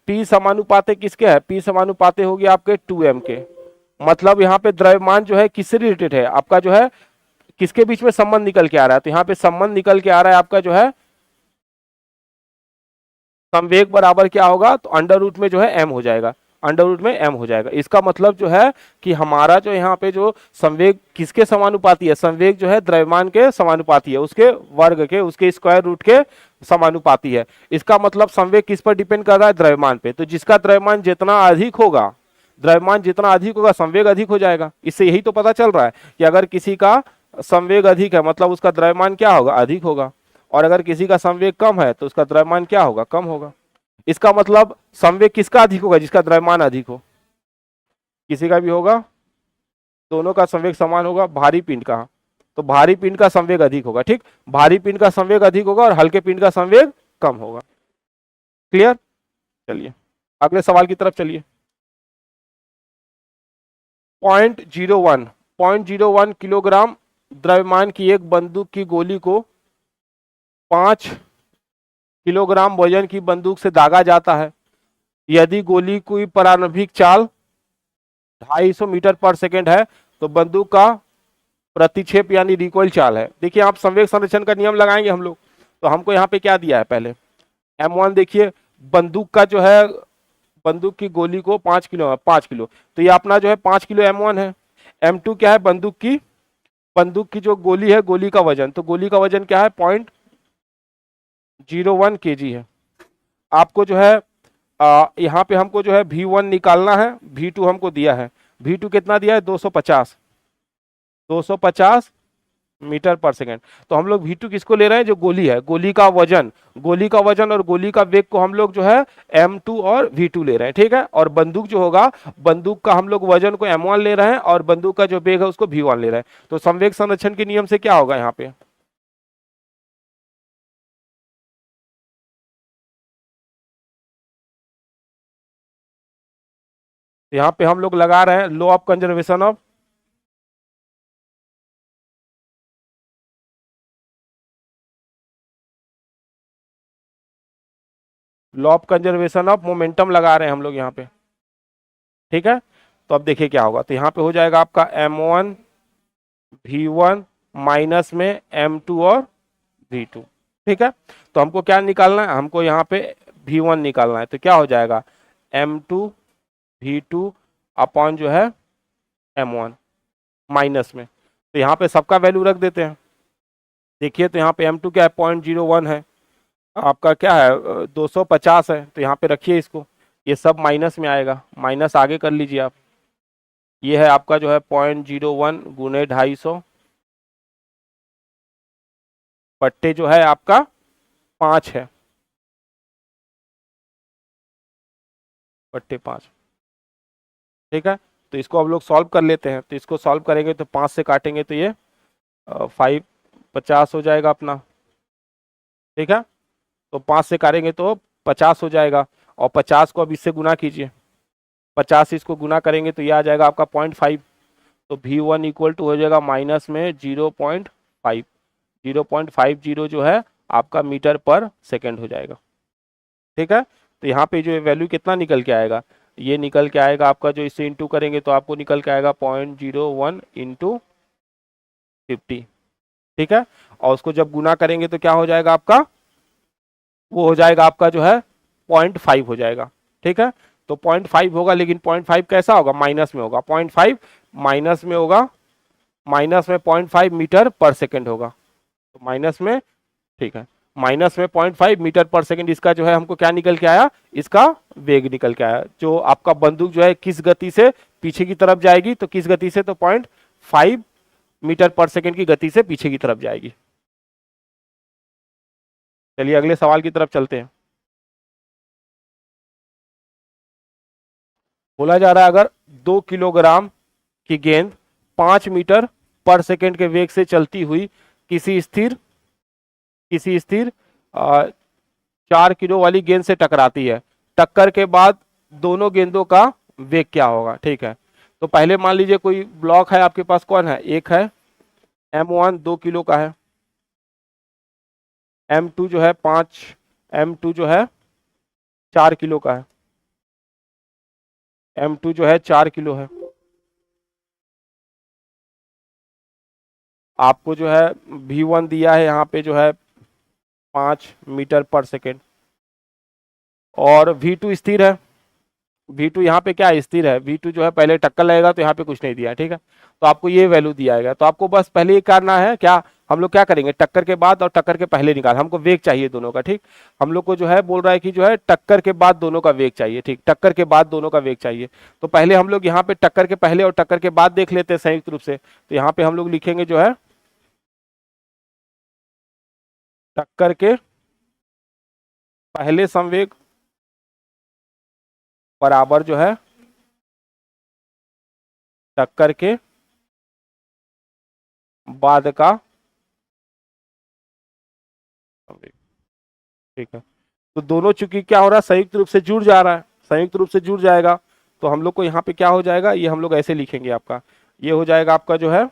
P समानुपाते किसके है, P समानुपाते होगी आपके 2m के। मतलब यहाँ पे द्रव्यमान जो है किससे रिलेटेड है, आपका जो है किसके बीच में संबंध निकल के आ रहा है। तो यहाँ पे संबंध निकल के आ रहा है आपका जो है संवेग बराबर क्या होगा, तो अंडर रूट में जो है m हो जाएगा। अंडर रूट में m हो जाएगा। इसका मतलब जो है कि हमारा जो यहाँ पे जो संवेग किसके समानुपाती है, संवेग जो है द्रव्यमान के समानुपाती है, उसके वर्ग के, उसके स्क्वायर रूट के समानुपाती है। इसका मतलब संवेग किस पर डिपेंड कर रहा है, द्रव्यमान पे। तो जिसका द्रव्यमान जितना अधिक होगा, द्रव्यमान जितना अधिक होगा संवेग अधिक हो जाएगा। इससे यही तो पता चल रहा है कि अगर किसी का संवेग अधिक है मतलब उसका द्रव्यमान क्या होगा, अधिक होगा, और अगर किसी का संवेग कम है तो उसका द्रव्यमान क्या होगा, कम होगा। इसका मतलब संवेग किसका अधिक होगा, जिसका द्रव्यमान अधिक हो। किसी का भी होगा, दोनों का संवेग समान होगा। भारी पिंड का, तो भारी पिंड का संवेग अधिक होगा, ठीक। भारी पिंड का संवेग अधिक होगा और हल्के पिंड का संवेग कम होगा। क्लियर। चलिए अगले सवाल की तरफ चलिए। 0.01 किलोग्राम द्रव्यमान की एक बंदूक की गोली को 5 किलोग्राम वजन की बंदूक से दागा जाता है। यदि गोली की प्रारंभिक चाल 250 मीटर पर सेकेंड है तो बंदूक का प्रतिक्षेप यानी रिकॉइल चाल है। देखिए आप संवेग संरक्षण का नियम लगाएंगे हम लोग, तो हमको यहाँ पे क्या दिया है, पहले m1 देखिए, बंदूक का जो है, बंदूक की गोली को 5 किलो, तो ये अपना जो है 5 किलो m1 है। m2 क्या है, बंदूक की जो गोली है, गोली का वजन, तो गोली का वजन क्या है, 0.01 kg है। आपको जो है यहाँ पे हमको जो है V1 निकालना है, V2 हमको दिया है। V2 कितना दिया है, 250 मीटर पर सेकेंड। तो हम लोग V2 किसको ले रहे हैं, जो गोली है, गोली का वजन और गोली का वेग को हम लोग जो है m2 और V2 ले रहे हैं, ठीक है। और बंदूक जो होगा, बंदूक का हम लोग वजन को m1 ले रहे हैं और बंदूक का जो वेग है उसको V1 ले रहे हैं। तो संवेग संरक्षण के नियम से क्या होगा, यहाँ पे हम लोग लगा रहे हैं law of conservation of momentum लगा रहे हैं हम लोग यहाँ पे, ठीक है। तो अब देखिए क्या होगा, तो यहाँ पे हो जाएगा आपका m1 V1 माइनस में m2 और V2, ठीक है। तो हमको क्या निकालना है, हमको यहाँ पे V1 निकालना है। तो क्या हो जाएगा, m2 V2 अपॉन जो है m1 माइनस में, तो यहाँ पे सबका वैल्यू रख देते हैं। देखिए तो यहाँ पे m2 क्या है, 0.01 है, आपका क्या है 250 है, तो यहाँ पे रखिए इसको, ये सब माइनस में आएगा, माइनस आगे कर लीजिए आप। ये है आपका जो है 0.01 गुने 250 बट्टे जो है आपका 5 है, बट्टे 5, ठीक है। तो इसको हम लोग सॉल्व कर लेते हैं। तो इसको सॉल्व करेंगे तो 5 से काटेंगे तो ये 50 हो जाएगा अपना, ठीक है। तो 5 से काटेंगे तो 50 हो जाएगा, और 50 को अब इससे गुना कीजिए, 50 से इसको गुना करेंगे तो ये आ जाएगा आपका 0.5। तो V1 इक्वल टू हो जाएगा माइनस में 0.5, 0.50 जो है आपका मीटर पर सेकेंड हो जाएगा, ठीक है। तो यहाँ पे जो वैल्यू कितना निकल के आएगा, ये निकल के आएगा आपका, जो इससे इंटू करेंगे तो आपको निकल के आएगा 0.01 इंटू 50, ठीक है। और उसको जब गुना करेंगे तो क्या हो जाएगा आपका, वो हो जाएगा आपका जो है 0.5 हो जाएगा, ठीक है। तो 0.5 होगा, लेकिन 0.5 कैसा होगा, माइनस में होगा, 0.5 माइनस में होगा, माइनस में 0.5 मीटर पर सेकेंड होगा, तो माइनस में, ठीक है, माइनस में 0.5 मीटर पर सेकेंड। इसका जो है हमको क्या निकल के आया, इसका वेग निकल के आया। जो आपका बंदूक जो है किस गति से पीछे की तरफ जाएगी, तो किस गति से, तो 0.5 मीटर पर सेकेंड की गति से पीछे की तरफ जाएगी। चलिए अगले सवाल की तरफ चलते हैं। बोला जा रहा है अगर 2 किलोग्राम की गेंद 5 मीटर पर सेकेंड के वेग से चलती हुई किसी स्थिर 4 किलो वाली गेंद से टकराती है, टक्कर के बाद दोनों गेंदों का वेग क्या होगा, ठीक है। तो पहले मान लीजिए कोई ब्लॉक है आपके पास, कौन है, एक है m1 2 किलो का है, m2 जो है 5, m2 जो है 4 किलो का है, m2 जो है 4 किलो है। आपको जो है V1 दिया है यहाँ पे जो है 5 मीटर पर सेकेंड, और V2 स्थिर है, V2 यहाँ पे क्या स्थिर है, V2 जो है पहले टक्कर लगेगा तो यहाँ पे कुछ नहीं दिया है, ठीक है। तो आपको ये वैल्यू दिया जाएगा, तो आपको बस पहले ये करना है क्या, हम लोग क्या करेंगे, टक्कर के बाद और टक्कर के पहले निकाल, हमको वेग चाहिए दोनों का, ठीक। हम लोग को जो है बोल रहा है कि जो है टक्कर के बाद दोनों का वेग चाहिए, ठीक, टक्कर के बाद दोनों का वेग चाहिए। तो पहले हम लोग यहाँ पे टक्कर के पहले और टक्कर के बाद देख लेते हैं संयुक्त रूप से। तो यहाँ पे हम लोग लिखेंगे जो है टक्कर के पहले संवेग बराबर जो है टक्कर के बाद का संवेग, ठीक है। तो दोनों चूंकि क्या हो रहा है, संयुक्त रूप से जुड़ जा रहा है, संयुक्त रूप से जुड़ जाएगा, तो हम लोग को यहाँ पे क्या हो जाएगा, ये हम लोग ऐसे लिखेंगे, आपका ये हो जाएगा आपका जो है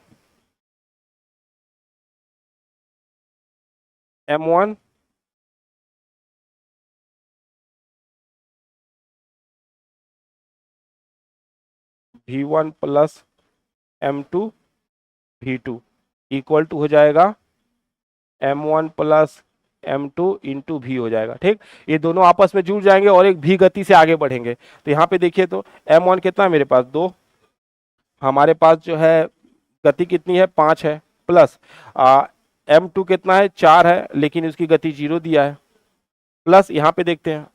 M1 V1 plus M2 V2 equal to हो जाएगा M1 plus M2 into V हो जाएगा, ठीक। ये दोनों आपस में जुड़ जाएंगे और एक V गति से आगे बढ़ेंगे। तो यहाँ पे देखिए, तो M1 कितना है मेरे पास 2, हमारे पास जो है गति कितनी है 5 है, प्लस M2 कितना है 4 है, लेकिन उसकी गति 0 दिया है, प्लस यहाँ पे देखते हैं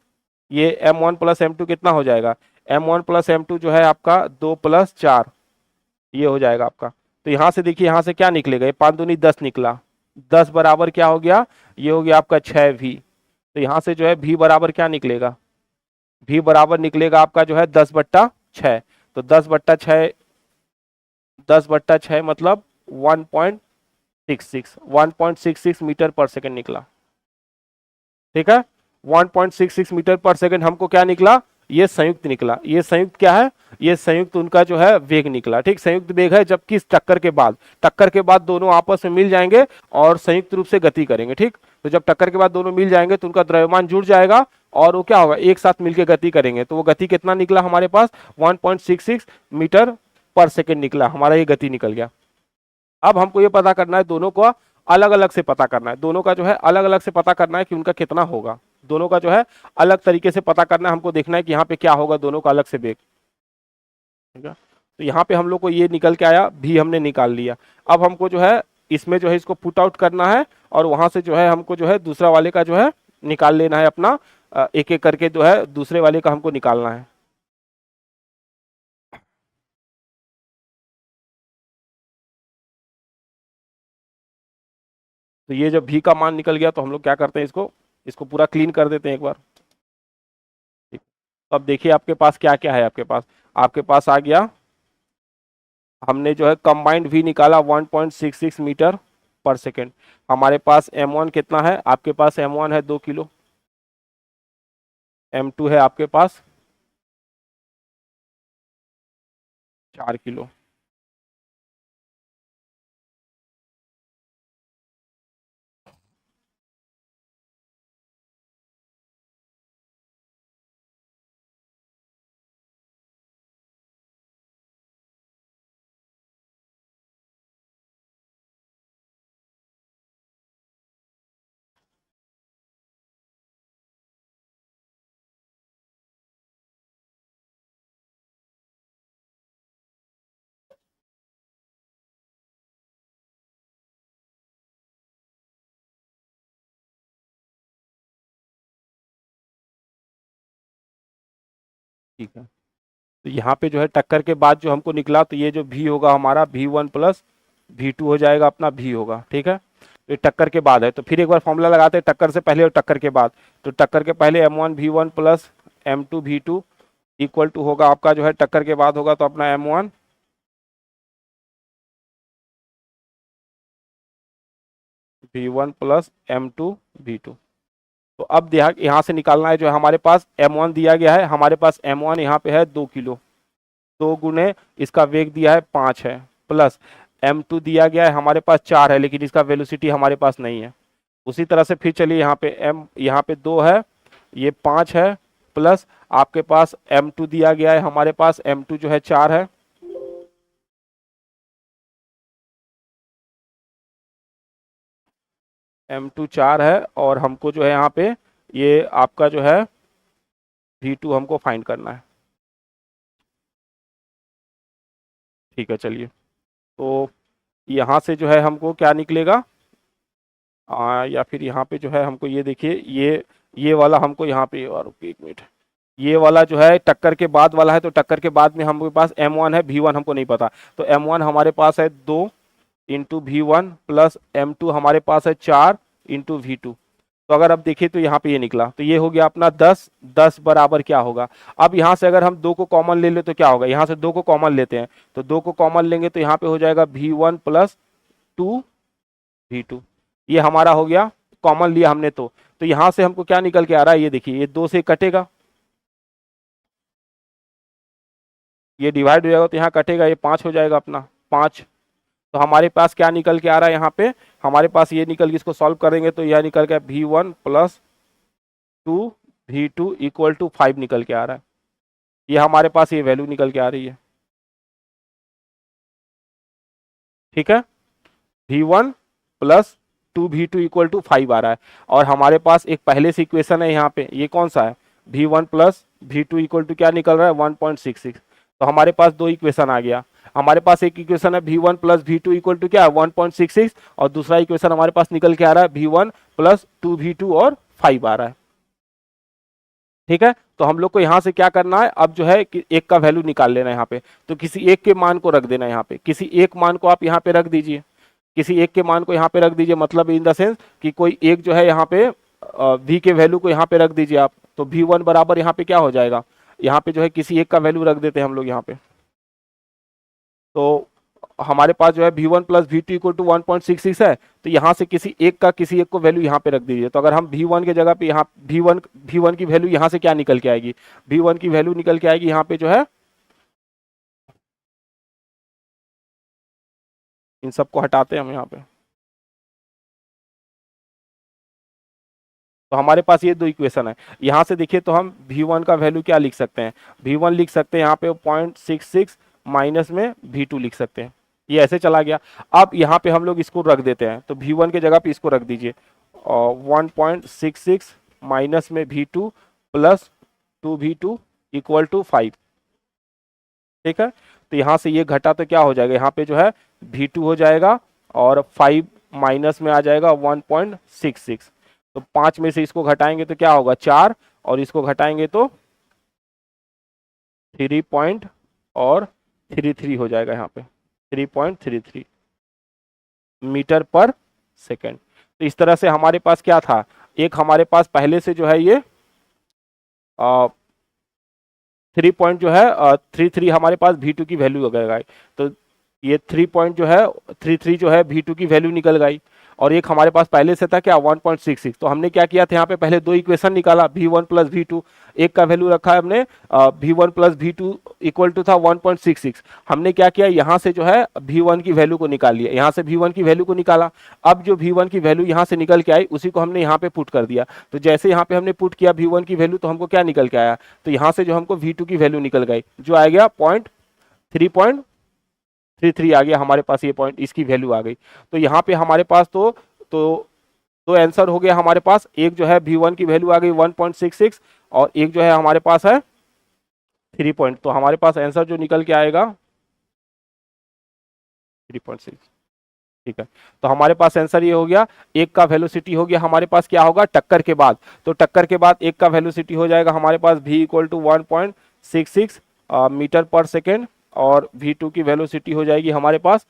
ये M1 प्लस M2 कितना हो जाएगा, M1 प्लस M2 जो है आपका 2 प्लस 4, ये हो जाएगा आपका। तो यहाँ से देखिए, यहाँ से क्या निकलेगा, ये 5 दूनी 10 निकला, 10 बराबर क्या हो गया, ये हो गया आपका 6V। तो यहाँ से जो है V बराबर क्या निकलेगा, V बराबर निकलेगा आपका जो है 10/6। तो 10/6, 10/6 मतलब 1.66 मीटर पर सेकंड निकला, ठीक है। 1.66 मीटर पर सेकंड हमको क्या निकला, ये संयुक्त निकला। ये संयुक्त क्या है, ये संयुक्त उनका जो है वेग निकला, ठीक। संयुक्त वेग है जब किस टक्कर के बाद, टक्कर के बाद दोनों आपस में मिल जाएंगे और संयुक्त रूप से गति करेंगे, ठीक। तो जब टक्कर के बाद दोनों मिल जाएंगे तो उनका द्रव्यमान जुड़ जाएगा और वो क्या होगा, एक साथ मिलकर गति करेंगे। तो वो गति कितना निकला हमारे पास, 1.66 मीटर पर सेकेंड निकला, हमारा ये गति निकल गया। अब हमको ये पता करना है, दोनों को अलग अलग से पता करना है, दोनों का जो है अलग अलग से पता करना है कि उनका कितना होगा, दोनों का जो है अलग तरीके से पता करना है। हमको देखना है कि यहाँ पे क्या होगा, दोनों का अलग से वेग, ठीक है। तो यहाँ पे हम लोग को ये निकल के आया, भी हमने निकाल लिया। अब हमको जो है इसमें जो है इसको पुट आउट करना है और वहां से जो है हमको जो है दूसरा वाले का जो है निकाल लेना है अपना, एक एक करके जो है दूसरे वाले का हमको निकालना है। तो ये जब भी का मान निकल गया तो हम लोग क्या करते हैं, इसको इसको पूरा क्लीन कर देते हैं एक बार, ठीक। तो अब देखिए आपके पास क्या क्या है, आपके पास आ गया, हमने जो है कंबाइंड भी निकाला 1.66 मीटर पर सेकेंड। हमारे पास M1 कितना है, आपके पास M1 है 2 किलो, M2 है आपके पास 4 किलो, ठीक है। तो यहाँ पे जो है टक्कर के बाद जो हमको निकला, तो ये जो भी होगा हमारा V1 प्लस V2 हो जाएगा, अपना भी होगा, ठीक है। तो ये टक्कर के बाद है, तो फिर एक बार फॉर्मूला लगाते हैं टक्कर से पहले और टक्कर के बाद। तो टक्कर के पहले M1 V1 plus M2 V2 equal to होगा आपका जो है टक्कर के बाद होगा तो अपना M1 V1 plus M2 V2। तो अब यहाँ से निकालना है, जो है हमारे पास M1 दिया गया है, हमारे पास M1 यहाँ पे है 2 किलो, 2 गुने इसका वेग दिया है 5 है, प्लस M2 दिया गया है हमारे पास 4 है, लेकिन इसका वेलोसिटी हमारे पास नहीं है। उसी तरह से फिर चलिए यहाँ पे 2 है, ये 5 है, प्लस आपके पास M2 दिया गया है, हमारे पास M2 जो है 4 है, M2 4 है, और हमको जो है यहाँ पे ये आपका जो है V2 हमको फाइंड करना है। ठीक है चलिए, तो यहाँ से जो है हमको क्या निकलेगा, या फिर यहाँ पे जो है हमको ये देखिए, ये वाला हमको यहाँ पे, और एक मिनट, ये वाला जो है टक्कर के बाद वाला है, तो टक्कर के बाद में हमारे पास M1 है, V1 हमको नहीं पता, तो M1 हमारे पास है 2 इंटू V1 प्लस M2 हमारे पास है 4 इंटू V2। तो अगर अब देखिए तो यहाँ पे ये निकला, तो ये हो गया अपना 10, 10 बराबर क्या होगा, अब यहाँ से अगर हम 2 को कॉमन ले ले तो क्या होगा, यहाँ से 2 को कॉमन लेते हैं, तो 2 को कॉमन लेंगे तो यहाँ पे हो जाएगा V1 प्लस 2 V2, ये हमारा हो गया, कॉमन लिया हमने तो यहाँ से हमको क्या निकल के आ रहा है, ये देखिए, ये 2 से कटेगा, ये डिवाइड हो जाएगा तो यहाँ कटेगा, ये 5 हो जाएगा अपना 5। तो हमारे पास क्या निकल के आ रहा है यहाँ पे, हमारे पास ये निकल के, इसको सॉल्व करेंगे तो यह निकल के V1 plus 2 V2 equal to 5 निकल के आ रहा है, ये हमारे पास ये वैल्यू निकल के आ रही है। ठीक है, V1 plus 2 V2 equal to 5 आ रहा है, और हमारे पास एक पहले से इक्वेशन है यहाँ पे, ये कौन सा है, V1 plus V2 equal to क्या निकल रहा है 1.66, तो हमारे पास दो इक्वेशन आ गया, हमारे पास एक इक्वेशन है V1 plus V2 equal to क्या 1.66, और दूसरा इक्वेशन हमारे पास निकल के आ रहा है V1 प्लस 2V2 और 5 आ रहा है। ठीक है, तो हम लोग को यहाँ से क्या करना है, अब जो है कि एक का वैल्यू निकाल लेना है यहाँ पे, तो किसी एक के मान को रख देना है यहाँ पे, किसी एक मान को आप यहाँ पे रख दीजिए, किसी एक के मान को यहाँ पे रख दीजिए, मतलब इन द सेंस कि कोई एक जो है यहाँ पे V के वैल्यू को यहाँ पे रख दीजिए आप, तो V1 बराबर यहाँ पे क्या हो जाएगा, यहाँ पे जो है किसी एक का वैल्यू रख देते हैं हम लोग यहाँ पे, तो हमारे पास जो है V1 plus V2 equal to 1.66 है, तो यहाँ से किसी एक को वैल्यू यहाँ पे रख दीजिए, तो अगर हम V1 के जगह पे यहाँ V1 की वैल्यू यहाँ से क्या निकल के आएगी, V1 की वैल्यू निकल के आएगी यहाँ पे जो है, इन सबको हटाते हैं हम यहाँ पे, तो हमारे पास ये दो इक्वेशन है, यहाँ से देखिए तो हम V1 का वैल्यू क्या लिख सकते हैं, V1 लिख सकते हैं यहाँ पे 0.66 माइनस में V2 लिख सकते हैं, ये ऐसे चला गया। अब यहाँ पे हम लोग इसको रख देते हैं, तो V1 के जगह पे इसको रख दीजिए, और 1.66 माइनस में V2 plus 2V2 equal to 5। ठीक है, तो यहाँ से ये घटा तो क्या हो जाएगा, यहाँ पे जो है V2 हो जाएगा, और 5 माइनस में आ जाएगा 1.66, तो 5 में से इसको घटाएंगे तो क्या होगा 4, और इसको घटाएंगे तो 3 पॉइंट और 33 हो जाएगा, यहाँ पे 3.33 मीटर पर सेकेंड। तो इस तरह से हमारे पास क्या था, एक हमारे पास पहले से जो है ये 3 पॉइंट जो है 33 हमारे पास V2 की वैल्यू वगैरह, तो ये 3 पॉइंट जो है 33 जो है V2 की वैल्यू निकल गई, और एक हमारे पास पहले से था क्या 1.66, तो हमने क्या किया था यहाँ पे पहले दो इक्वेशन निकाला V1 प्लस V2, एक का वैल्यू रखा है हमने V1 plus V2 equal to था 1.66, हमने क्या किया यहाँ से जो है V1 की वैल्यू को निकाल लिया, यहाँ से V1 की वैल्यू को निकाला, अब जो V1 की वैल्यू यहाँ से निकल के आई उसी को हमने यहाँ पे पुट कर दिया, तो जैसे यहाँ पे हमने पुट किया V1 की वैल्यू, तो हमको क्या निकल के आया, तो यहाँ से जो हमको V2 की वैल्यू निकल गई, जो आ गया 3.33 आ गया हमारे पास, ये पॉइंट इसकी वैल्यू आ गई। तो यहाँ पे हमारे पास तो आंसर हो गया हमारे पास, एक जो है V1 की वैल्यू आ गई 1.66, और एक जो है हमारे पास है 3 पॉइंट, तो हमारे पास आंसर जो निकल के आएगा 3.6। ठीक है, तो हमारे पास आंसर ये हो गया, एक का वेलोसिटी हो गया हमारे पास क्या होगा टक्कर के बाद, तो टक्कर के बाद एक का वेलोसिटी हो जाएगा हमारे पास V इक्वल टू 1.66 मीटर पर सेकेंड, और V2 की वेलोसिटी हो जाएगी हमारे पास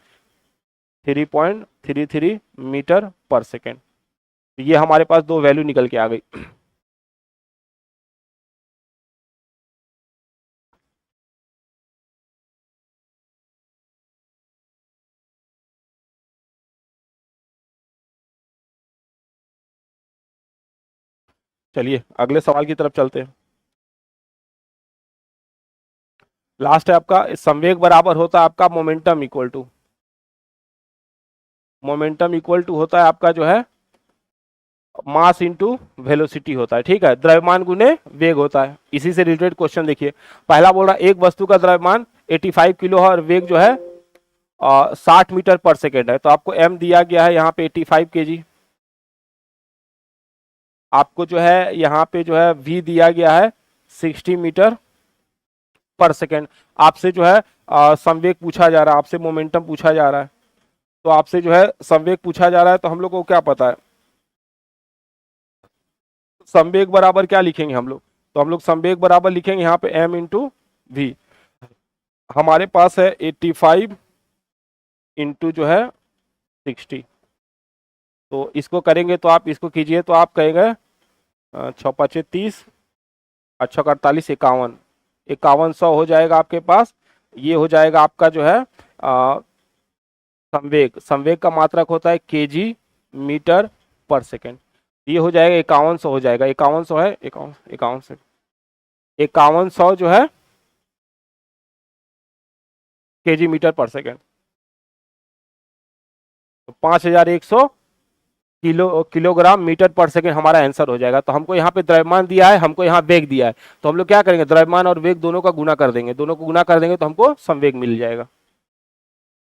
3.33 मीटर पर सेकेंड। ये हमारे पास दो वैल्यू निकल के आ गई। चलिए अगले सवाल की तरफ चलते हैं। लास्ट है आपका, संवेग बराबर होता है आपका momentum equal to, momentum equal to होता है आपका जो है मास इंटू वेलोसिटी होता है। ठीक है, द्रव्यमान गुने वेग होता है। इसी से रिलेटेड क्वेश्चन देखिए, पहला बोल रहा है एक वस्तु का द्रव्यमान 85 किलो है और वेग जो है 60 मीटर पर सेकेंड है, तो आपको m दिया गया है यहाँ पे 85 kg, आपको जो है यहाँ पे जो है v दिया गया है 60 मीटर पर सेकेंड, आपसे जो है संवेग पूछा जा रहा है, आपसे मोमेंटम पूछा जा रहा है, तो आपसे जो है संवेग पूछा जा रहा है, तो हम लोग को क्या पता है संवेग बराबर क्या लिखेंगे हम लोग, तो हम लोग संवेग बराबर लिखेंगे यहाँ पे m इंटू वी। हमारे पास है 85 इंटू जो है 60, तो इसको करेंगे तो आप इसको कीजिए तो आप कहेंगे 6×5 = 30, 8×48 = 51, 5100 हो जाएगा आपके पास। ये हो जाएगा आपका जो है संवेग, संवेग का मात्रक होता है केजी मीटर पर सेकेंड। ये हो जाएगा 5100 हो जाएगा, 5100 है, 5100 जो है केजी मीटर पर सेकेंड, तो 5100 किलोग्राम मीटर पर सेकेंड हमारा आंसर हो जाएगा। तो हमको यहाँ पे द्रव्यमान दिया है, हमको यहाँ वेग दिया है, तो हम लोग क्या करेंगे द्रव्यमान और वेग दोनों का गुना कर देंगे, दोनों को गुना कर देंगे तो हमको संवेग मिल जाएगा।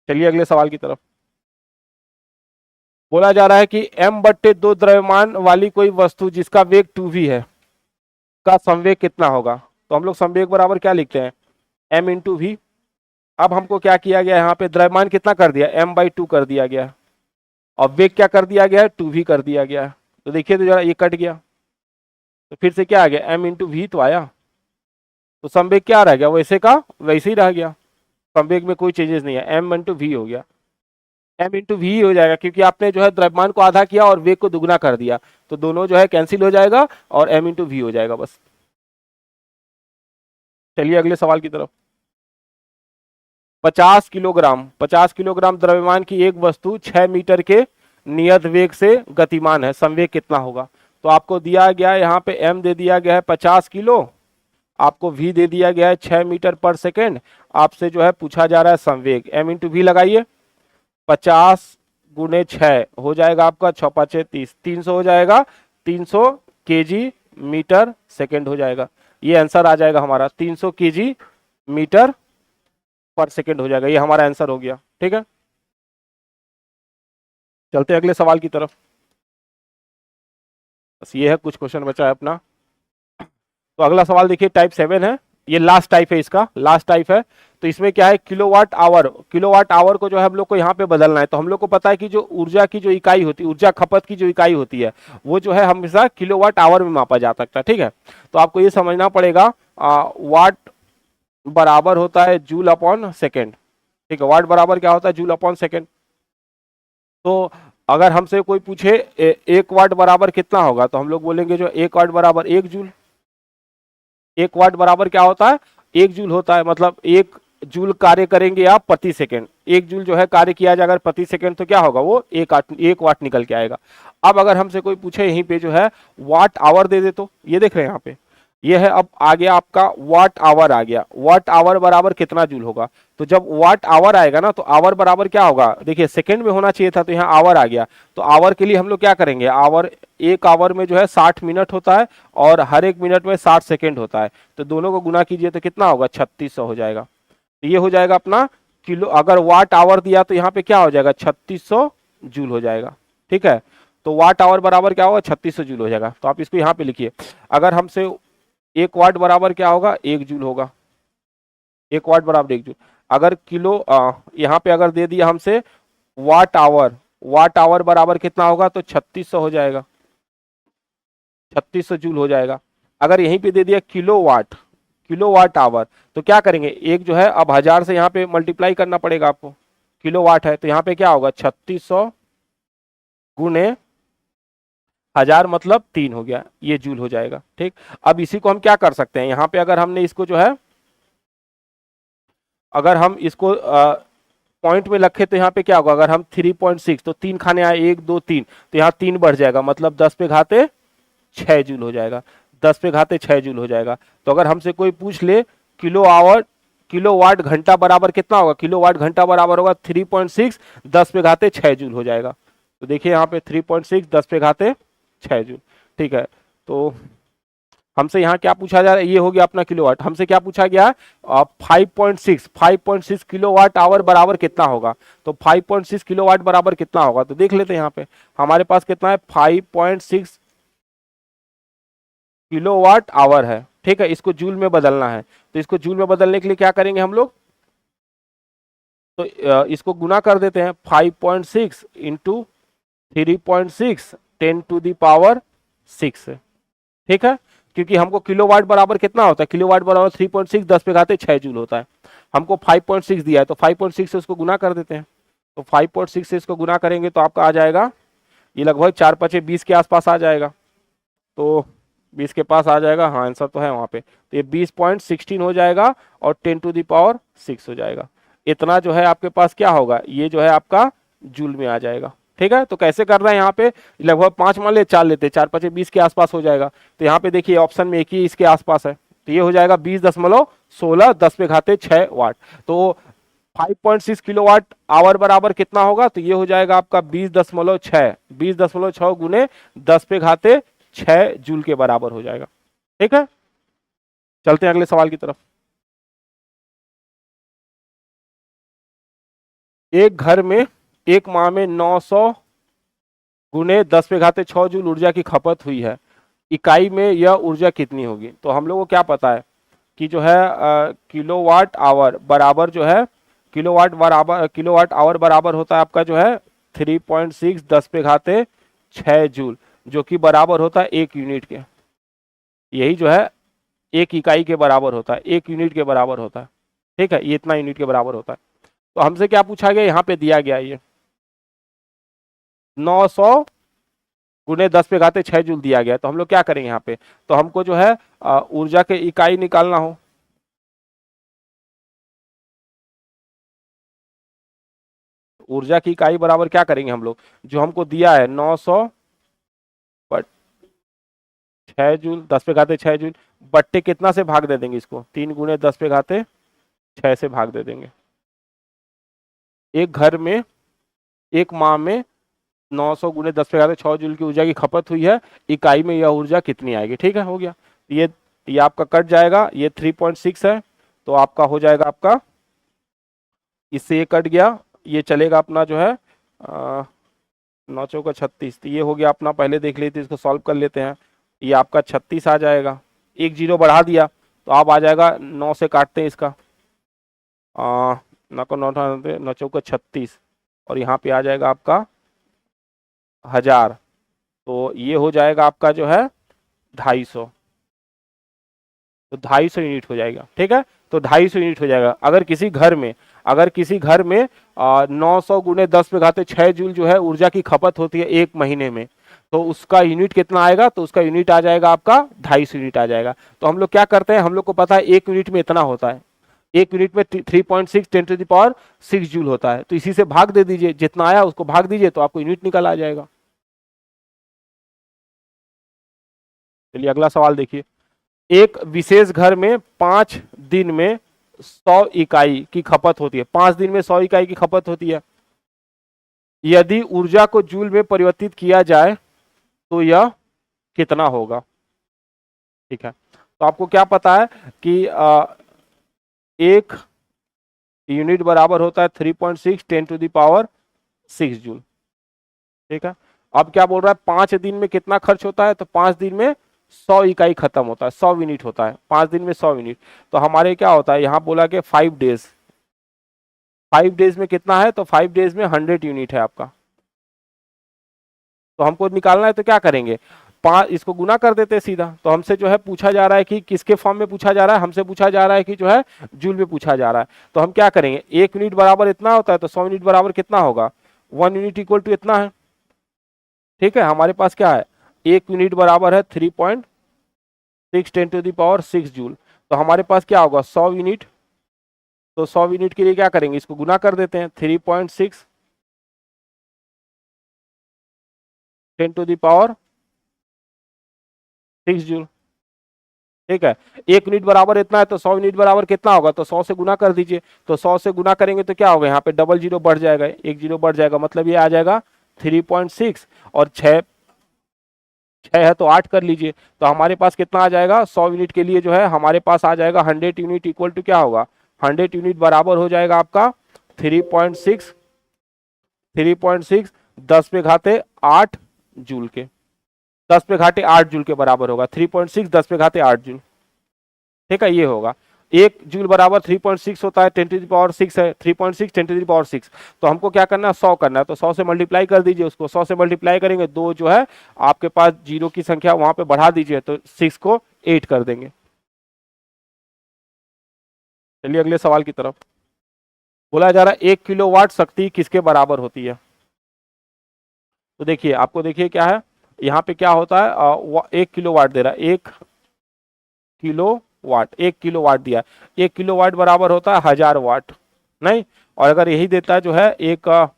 चलिए अगले सवाल की तरफ। बोला जा रहा है कि m/2 द्रव्यमान वाली कोई वस्तु जिसका वेग 2v है का संवेग कितना होगा। तो हम लोग संवेग बराबर क्या लिखते हैं m इंटू वी। अब हमको क्या किया गया यहाँ पे द्रव्यमान कितना कर दिया m/2 कर दिया गया, और वेग क्या कर दिया गया है 2v कर दिया गया। तो देखिए तो जरा ये कट गया, तो फिर से क्या आ गया m इंटू वी तो आया, तो संवेग क्या रह गया वैसे का वैसे ही रह गया, संवेग में कोई चेंजेस नहीं है, m इंटू वी हो गया, m इंटू वी हो जाएगा क्योंकि आपने जो है द्रव्यमान को आधा किया और वेग को दुगना कर दिया, तो दोनों जो है कैंसिल हो जाएगा और m इंटू वी हो जाएगा बस। चलिए अगले सवाल की तरफ। 50 किलोग्राम द्रव्यमान की एक वस्तु 6 मीटर के नियत वेग से गतिमान है, संवेग कितना होगा। तो आपको दिया गया है यहाँ पे m दे दिया गया है 50 किलो, आपको v दे दिया गया है 6 मीटर पर सेकेंड, आपसे जो है पूछा जा रहा है संवेग, m इंटू वी लगाइए, 50 × 6 हो जाएगा आपका 6×5 = 30, 300 हो जाएगा, 300 केजी मीटर सेकेंड हो जाएगा। ये आंसर आ जाएगा हमारा 300 केजी मीटर पर सेकेंड हो जाएगा, ये हमारा आंसर हो गया। ठीक है, चलते हैं अगले सवाल की तरफ। बस ये है, कुछ क्वेश्चन बचा है अपना। तो अगला सवाल देखिए टाइप 7 है, ये लास्ट टाइप है, इसका लास्ट टाइप है। तो इसमें क्या है किलोवाट आवर को जो है हम लोग को यहाँ पे बदलना है। तो हम लोग को पता है कि जो ऊर्जा की जो इकाई होती है, ऊर्जा खपत की जो इकाई होती है वो जो है हमेशा किलोवाट आवर में मापा जा सकता है। ठीक है, तो आपको ये समझना पड़ेगा वाट बराबर होता है जूल अपॉन सेकेंड। ठीक है, वाट बराबर क्या होता है जूल अपॉन सेकेंड। तो अगर हमसे कोई पूछे 1 वाट बराबर कितना होगा, तो हम लोग बोलेंगे जो 1 वाट बराबर 1 जूल। 1 वाट बराबर क्या होता है 1 जूल होता है, मतलब 1 जूल कार्य करेंगे आप प्रति सेकंड, 1 जूल जो है कार्य किया जाएगा प्रति सेकंड, तो क्या होगा वो 1 वाट निकल के आएगा। अब अगर हमसे कोई पूछे यहीं पे जो है वाट आवर दे दे, तो ये देख रहे हैं यहाँ पे ये है, अब आ गया आपका वाट आवर आ गया, वाट आवर बराबर कितना जूल होगा। तो जब वाट आवर आएगा ना तो आवर बराबर क्या होगा, देखिए सेकंड में होना चाहिए था, तो यहाँ आवर आ गया, तो आवर के लिए हम लोग क्या करेंगे, आवर 1 आवर में जो है 60 मिनट होता है और हर 1 मिनट में 60 सेकेंड होता है, तो दोनों को गुना कीजिए तो कितना होगा 3600 हो जाएगा। तो ये हो जाएगा अपना किलो, अगर वाट आवर दिया तो यहाँ पे क्या हो जाएगा 3600 जूल हो जाएगा। ठीक है, तो वाट आवर बराबर क्या होगा 3600 जूल हो जाएगा। तो आप इसको यहाँ पे लिखिए, अगर हमसे 1 वाट बराबर क्या होगा 1 जूल होगा, 1 वाट बराबर 1 जूल। अगर किलो यहाँ पे अगर दे दिया हमसे वाट आवर बराबर कितना होगा, तो 3600 हो जाएगा, 3600 जूल हो जाएगा। अगर यहीं पे दे दिया किलो वाट आवर, तो क्या करेंगे एक जो है अब 1000 से यहाँ पे मल्टीप्लाई करना पड़ेगा आपको, किलो वाट है तो यहाँ पे क्या होगा 3600 गुणे 1000 मतलब 3 हो गया, ये जूल हो जाएगा। ठीक, अब इसी को हम क्या कर सकते हैं, यहाँ पे अगर हमने इसको जो है अगर हम इसको पॉइंट में रखे तो यहाँ पे क्या होगा, अगर हम 3.6 तो 3 खाने आए 1 2 3, तो यहाँ 3 बढ़ जाएगा, मतलब 10 पे घाते 6 जूल हो जाएगा, 10 पे घाते 6 जूल हो जाएगा। तो अगर हमसे कोई पूछ ले किलो वाट घंटा बराबर कितना होगा, किलो वाट घंटा बराबर होगा 3.6 10 पे घाते 6 जूल हो जाएगा। तो देखिए यहाँ पे 3.6 10 पे घाते 6 जूल। ठीक है, तो हमसे यहाँ क्या पूछा जा रहा है, ये हो गया अपना किलोवाट, हमसे क्या पूछा गया 5.6 किलोवाट आवर बराबर कितना होगा। तो 5.6 किलोवाट बराबर कितना होगा, तो देख लेते हैं यहाँ पे हमारे पास कितना है 5.6 किलोवाट आवर है। ठीक है, इसको जूल में बदलना है, तो इसको जूल में बदलने के लिए क्या करेंगे हम लोग तो इसको गुना कर देते हैं, 5.6 इंटू 3.6 10⁻6। ठीक है, क्योंकि हमको किलोवाट बराबर कितना होता है, किलोवाट बराबर 3.6 10⁻6 जूल होता है। हमको 5.6 दिया है तो 5.6 से उसको गुना कर देते हैं। तो 5.6 से इसको गुना करेंगे तो आपका आ जाएगा, ये लगभग 4×5=20 के आसपास आ जाएगा। तो 20 के पास आ जाएगा, हाँ आंसर तो है वहां पे। तो ये 20.16 हो जाएगा और 10⁻6 हो जाएगा। इतना जो है आपके पास क्या होगा, ये जो है आपका जूल में आ जाएगा। ठीक है, तो कैसे कर रहे हैं यहाँ पे, लगभग 5 मान ले, 4 लेते, 4×5=20 के आसपास हो जाएगा। तो यहाँ पे देखिए ऑप्शन में एक ही इसके आसपास है, तो ये हो जाएगा 20.16 10⁻6 वाट। तो 5.6 किलोवाट आवर बराबर कितना होगा, तो ये हो जाएगा आपका 20.6 गुने 10⁻6 जूल के बराबर हो जाएगा। ठीक है, चलते हैं अगले सवाल की तरफ। एक घर में एक माह में 900 गुने 10⁻6 जूल ऊर्जा की खपत हुई है, इकाई में यह ऊर्जा कितनी होगी। तो हम लोगों को क्या पता है कि जो है किलोवाट आवर बराबर जो है, किलोवाट आवर बराबर होता है आपका जो है 3.6 10⁻6 जूल, जो कि बराबर होता है 1 यूनिट के। यही जो है 1 इकाई के बराबर होता है, 1 यूनिट के बराबर होता है। ठीक है, ये इतना यूनिट के बराबर होता है। तो हमसे क्या पूछा गया, यहाँ पे दिया गया ये 900 गुने 10⁻6 जूल दिया गया। तो हम लोग क्या करेंगे यहाँ पे, तो हमको जो है ऊर्जा के इकाई निकालना हो। ऊर्जा की इकाई बराबर क्या करेंगे हम लोग, जो हमको दिया है 900 बट 6 जूल 10⁻6 जूल, बट्टे कितना से भाग दे देंगे इसको, 3 गुने 10⁻6 से भाग दे देंगे। एक घर में एक माह में 900 गुने 10⁻6 जूल की ऊर्जा की खपत हुई है, इकाई में यह ऊर्जा कितनी आएगी। ठीक है, हो गया। ये आपका कट जाएगा, ये 3.6 है तो आपका हो जाएगा, आपका इससे ये कट गया, ये चलेगा अपना जो है 9×4=36। तो ये हो गया अपना, पहले देख लेते इसको सॉल्व कर लेते हैं। ये आपका 36 आ जाएगा, एक जीरो बढ़ा दिया तो आप आ जाएगा 9 से काटते हैं इसका, 9×9=36 और यहाँ पे आ जाएगा आपका 1000। तो ये हो जाएगा आपका जो है 250, तो 250 यूनिट हो जाएगा। ठीक है, तो 250 यूनिट हो जाएगा। अगर किसी घर में 900 गुने 10⁻6 जूल जो है ऊर्जा की खपत होती है एक महीने में, तो उसका यूनिट कितना आएगा, तो उसका यूनिट आ जाएगा आपका 250 यूनिट आ जाएगा। तो हम लोग क्या करते हैं, हम लोग को पता है 1 यूनिट में इतना होता है, 1 यूनिट में 3.6 10⁻6 जूल होता है। तो इसी से भाग दे दीजिए, जितना आया उसको भाग दीजिए तो आपको यूनिट निकल आ जाएगा। चलिए अगला सवाल देखिए। एक विशेष घर में 5 दिन में 100 इकाई की खपत होती है, 5 दिन में 100 इकाई की खपत होती है। यदि ऊर्जा को जूल में परिवर्तित किया जाए तो यह कितना होगा। ठीक है, तो आपको क्या पता है कि एक यूनिट बराबर होता है 3.6 10⁻6 जूल। ठीक है, अब क्या बोल रहा है, 5 दिन में कितना खर्च होता है, तो 5 दिन में 100 इकाई खत्म होता है, 100 यूनिट होता है, 5 दिन में 100 यूनिट। तो हमारे क्या होता है, यहाँ बोला कि 5 डेज, 5 डेज में कितना है, तो 5 डेज में 100 यूनिट है आपका। तो हमको निकालना है तो क्या करेंगे, 5 इसको गुना कर देते हैं सीधा। तो हमसे जो है पूछा जा रहा है कि किसके फॉर्म में पूछा जा रहा है, हमसे पूछा जा रहा है कि जो है जूल में पूछा जा रहा है। तो हम क्या करेंगे, 1 यूनिट बराबर इतना होता है तो 100 यूनिट बराबर कितना होगा, 1 यूनिट इक्वल टू इतना है। ठीक है, हमारे पास क्या है, 1 यूनिट बराबर है 3.6 10⁻6 जूल। तो हमारे पास क्या होगा 100 यूनिट। तो 100 यूनिट के लिए क्या करेंगे, इसको गुना कर देते हैं, 3.6 10⁻6 जूल। ठीक है, 1 यूनिट बराबर इतना है तो 100 यूनिट बराबर कितना होगा, तो 100 से गुना कर दीजिए। तो 100 से गुना करेंगे तो क्या होगा, यहाँ पे डबल जीरो बढ़ जाएगा, एक जीरो बढ़ जाएगा, मतलब ये आ जाएगा 3.6 और 6 है तो 8 कर लीजिए। तो हमारे पास कितना आ जाएगा, 100 यूनिट के लिए जो है हमारे पास आ जाएगा 100 यूनिट इक्वल टू क्या होगा, 100 यूनिट बराबर हो जाएगा आपका 3.6 10⁻8 जूल के, 10⁻8 जूल के बराबर होगा, 3.6 10⁻8 जूल। ठीक है, ये होगा। 1 जूल बराबर 3.6 होता है, 10⁶ है, 3.6 10⁶ तो हमको क्या करना है, 100 करना है, तो 100 से मल्टीप्लाई कर दीजिए उसको, 100 से मल्टीप्लाई करेंगे, दो जो है आपके पास जीरो की संख्या वहां पे बढ़ा दीजिए, तो 6 को 8 कर देंगे। चलिए अगले सवाल की तरफ। बोला जा रहा है 1 किलोवाट शक्ति किसके बराबर होती है। तो देखिए, आपको देखिए क्या है, यहाँ पे क्या होता है, 1 किलोवाट दे रहा है, 1 किलोवाट, 1 किलोवाट दिया, 1 किलोवाट बराबर होता है 1000 वाट, नहीं, और अगर यही देता है जो है 1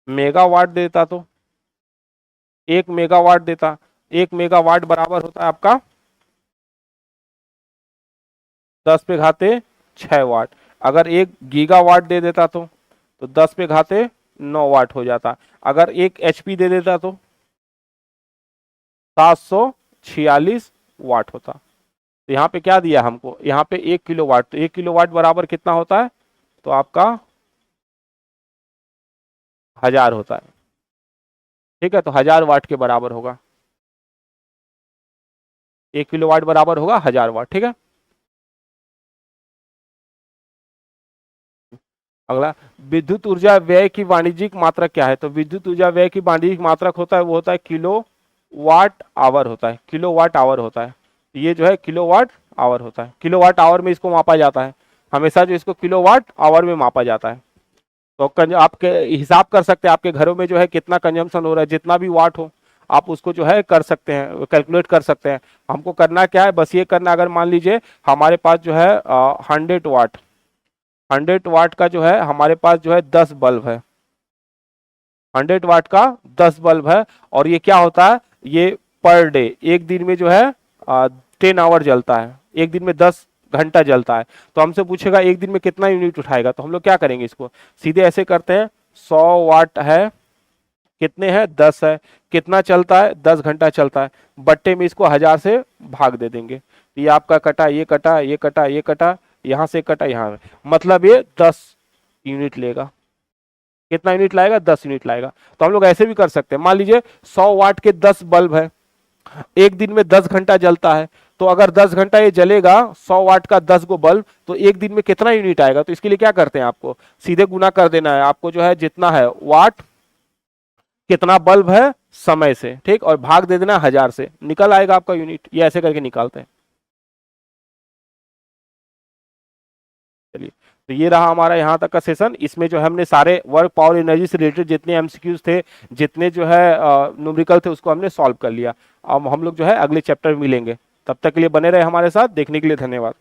मेगावाट देता, तो 1 मेगावाट देता, 1 मेगावाट बराबर होता है आपका 10 पे घाते 6 वाट। अगर 1 गीगावाट दे देता तो 10 पे घाते 9 वाट हो जाता। अगर 1 एचपी दे देता तो 746 वाट होता। तो यहाँ पे क्या दिया हमको, यहाँ पे 1 किलोवाट, तो 1 किलोवाट बराबर कितना होता है, तो आपका 1000 होता है, ठीक है, तो 1000 वाट के बराबर होगा, 1 किलोवाट बराबर होगा 1000 वाट, ठीक है। अगला, विद्युत ऊर्जा व्यय की वाणिज्यिक मात्रक क्या है। तो विद्युत ऊर्जा व्यय की वाणिज्यिक मात्रक होता है, वो होता है किलो वाट आवर होता है, किलो वाट आवर होता है, ये जो है किलो वाट आवर होता है, किलो वाट आवर में इसको मापा जाता है, हमेशा जो इसको किलो वाट आवर में मापा जाता है। तो आपके हिसाब कर सकते हैं, आपके घरों में जो है कितना कंजम्पशन हो रहा है, जितना भी वाट हो आप उसको जो है कर सकते हैं, कैलकुलेट कर सकते हैं। हमको करना क्या है, बस ये करना, अगर मान लीजिए हमारे पास जो है 100 वाट, 100 वाट का जो है हमारे पास जो है 10 बल्ब है, 100 वाट का 10 बल्ब है, और ये क्या होता है, ये पर डे, एक दिन में जो है 10 आवर जलता है, एक दिन में 10 घंटा जलता है। तो हमसे पूछेगा एक दिन में कितना यूनिट उठाएगा, तो हम लोग क्या करेंगे, इसको सीधे ऐसे करते हैं, 100 वाट है, कितने हैं 10 है, कितना चलता है 10 घंटा चलता है, बट्टे में इसको 1000 से भाग दे देंगे, तो ये आपका कटा, ये कटा, ये कटा, ये कटा, यहाँ से कटा, यहाँ मतलब ये 10 यूनिट लेगा। कितना यूनिट लाएगा, 10 यूनिट लाएगा। तो हम लोग ऐसे भी कर सकते हैं, मान लीजिए 100 वाट के 10 बल्ब है, एक दिन में 10 घंटा जलता है, तो अगर 10 घंटा ये जलेगा 100 वाट का 10 गो बल्ब, तो एक दिन में कितना यूनिट आएगा। तो इसके लिए क्या करते हैं, आपको सीधे गुना कर देना है, आपको जो है जितना है वाट, कितना बल्ब है समय से, ठीक, और भाग दे देना 1000 से, निकल आएगा आपका यूनिट। ये ऐसे करके निकालते हैं। चलिए, तो ये रहा हमारा यहाँ तक का सेशन। इसमें जो हमने सारे वर्क पावर एनर्जी से रिलेटेड जितने एमसीक्यूज थे, जितने जो है न्यूमेरिकल थे, उसको हमने सॉल्व कर लिया। अब हम लोग जो है अगले चैप्टर में मिलेंगे, तब तक के लिए बने रहे हमारे साथ, देखने के लिए धन्यवाद।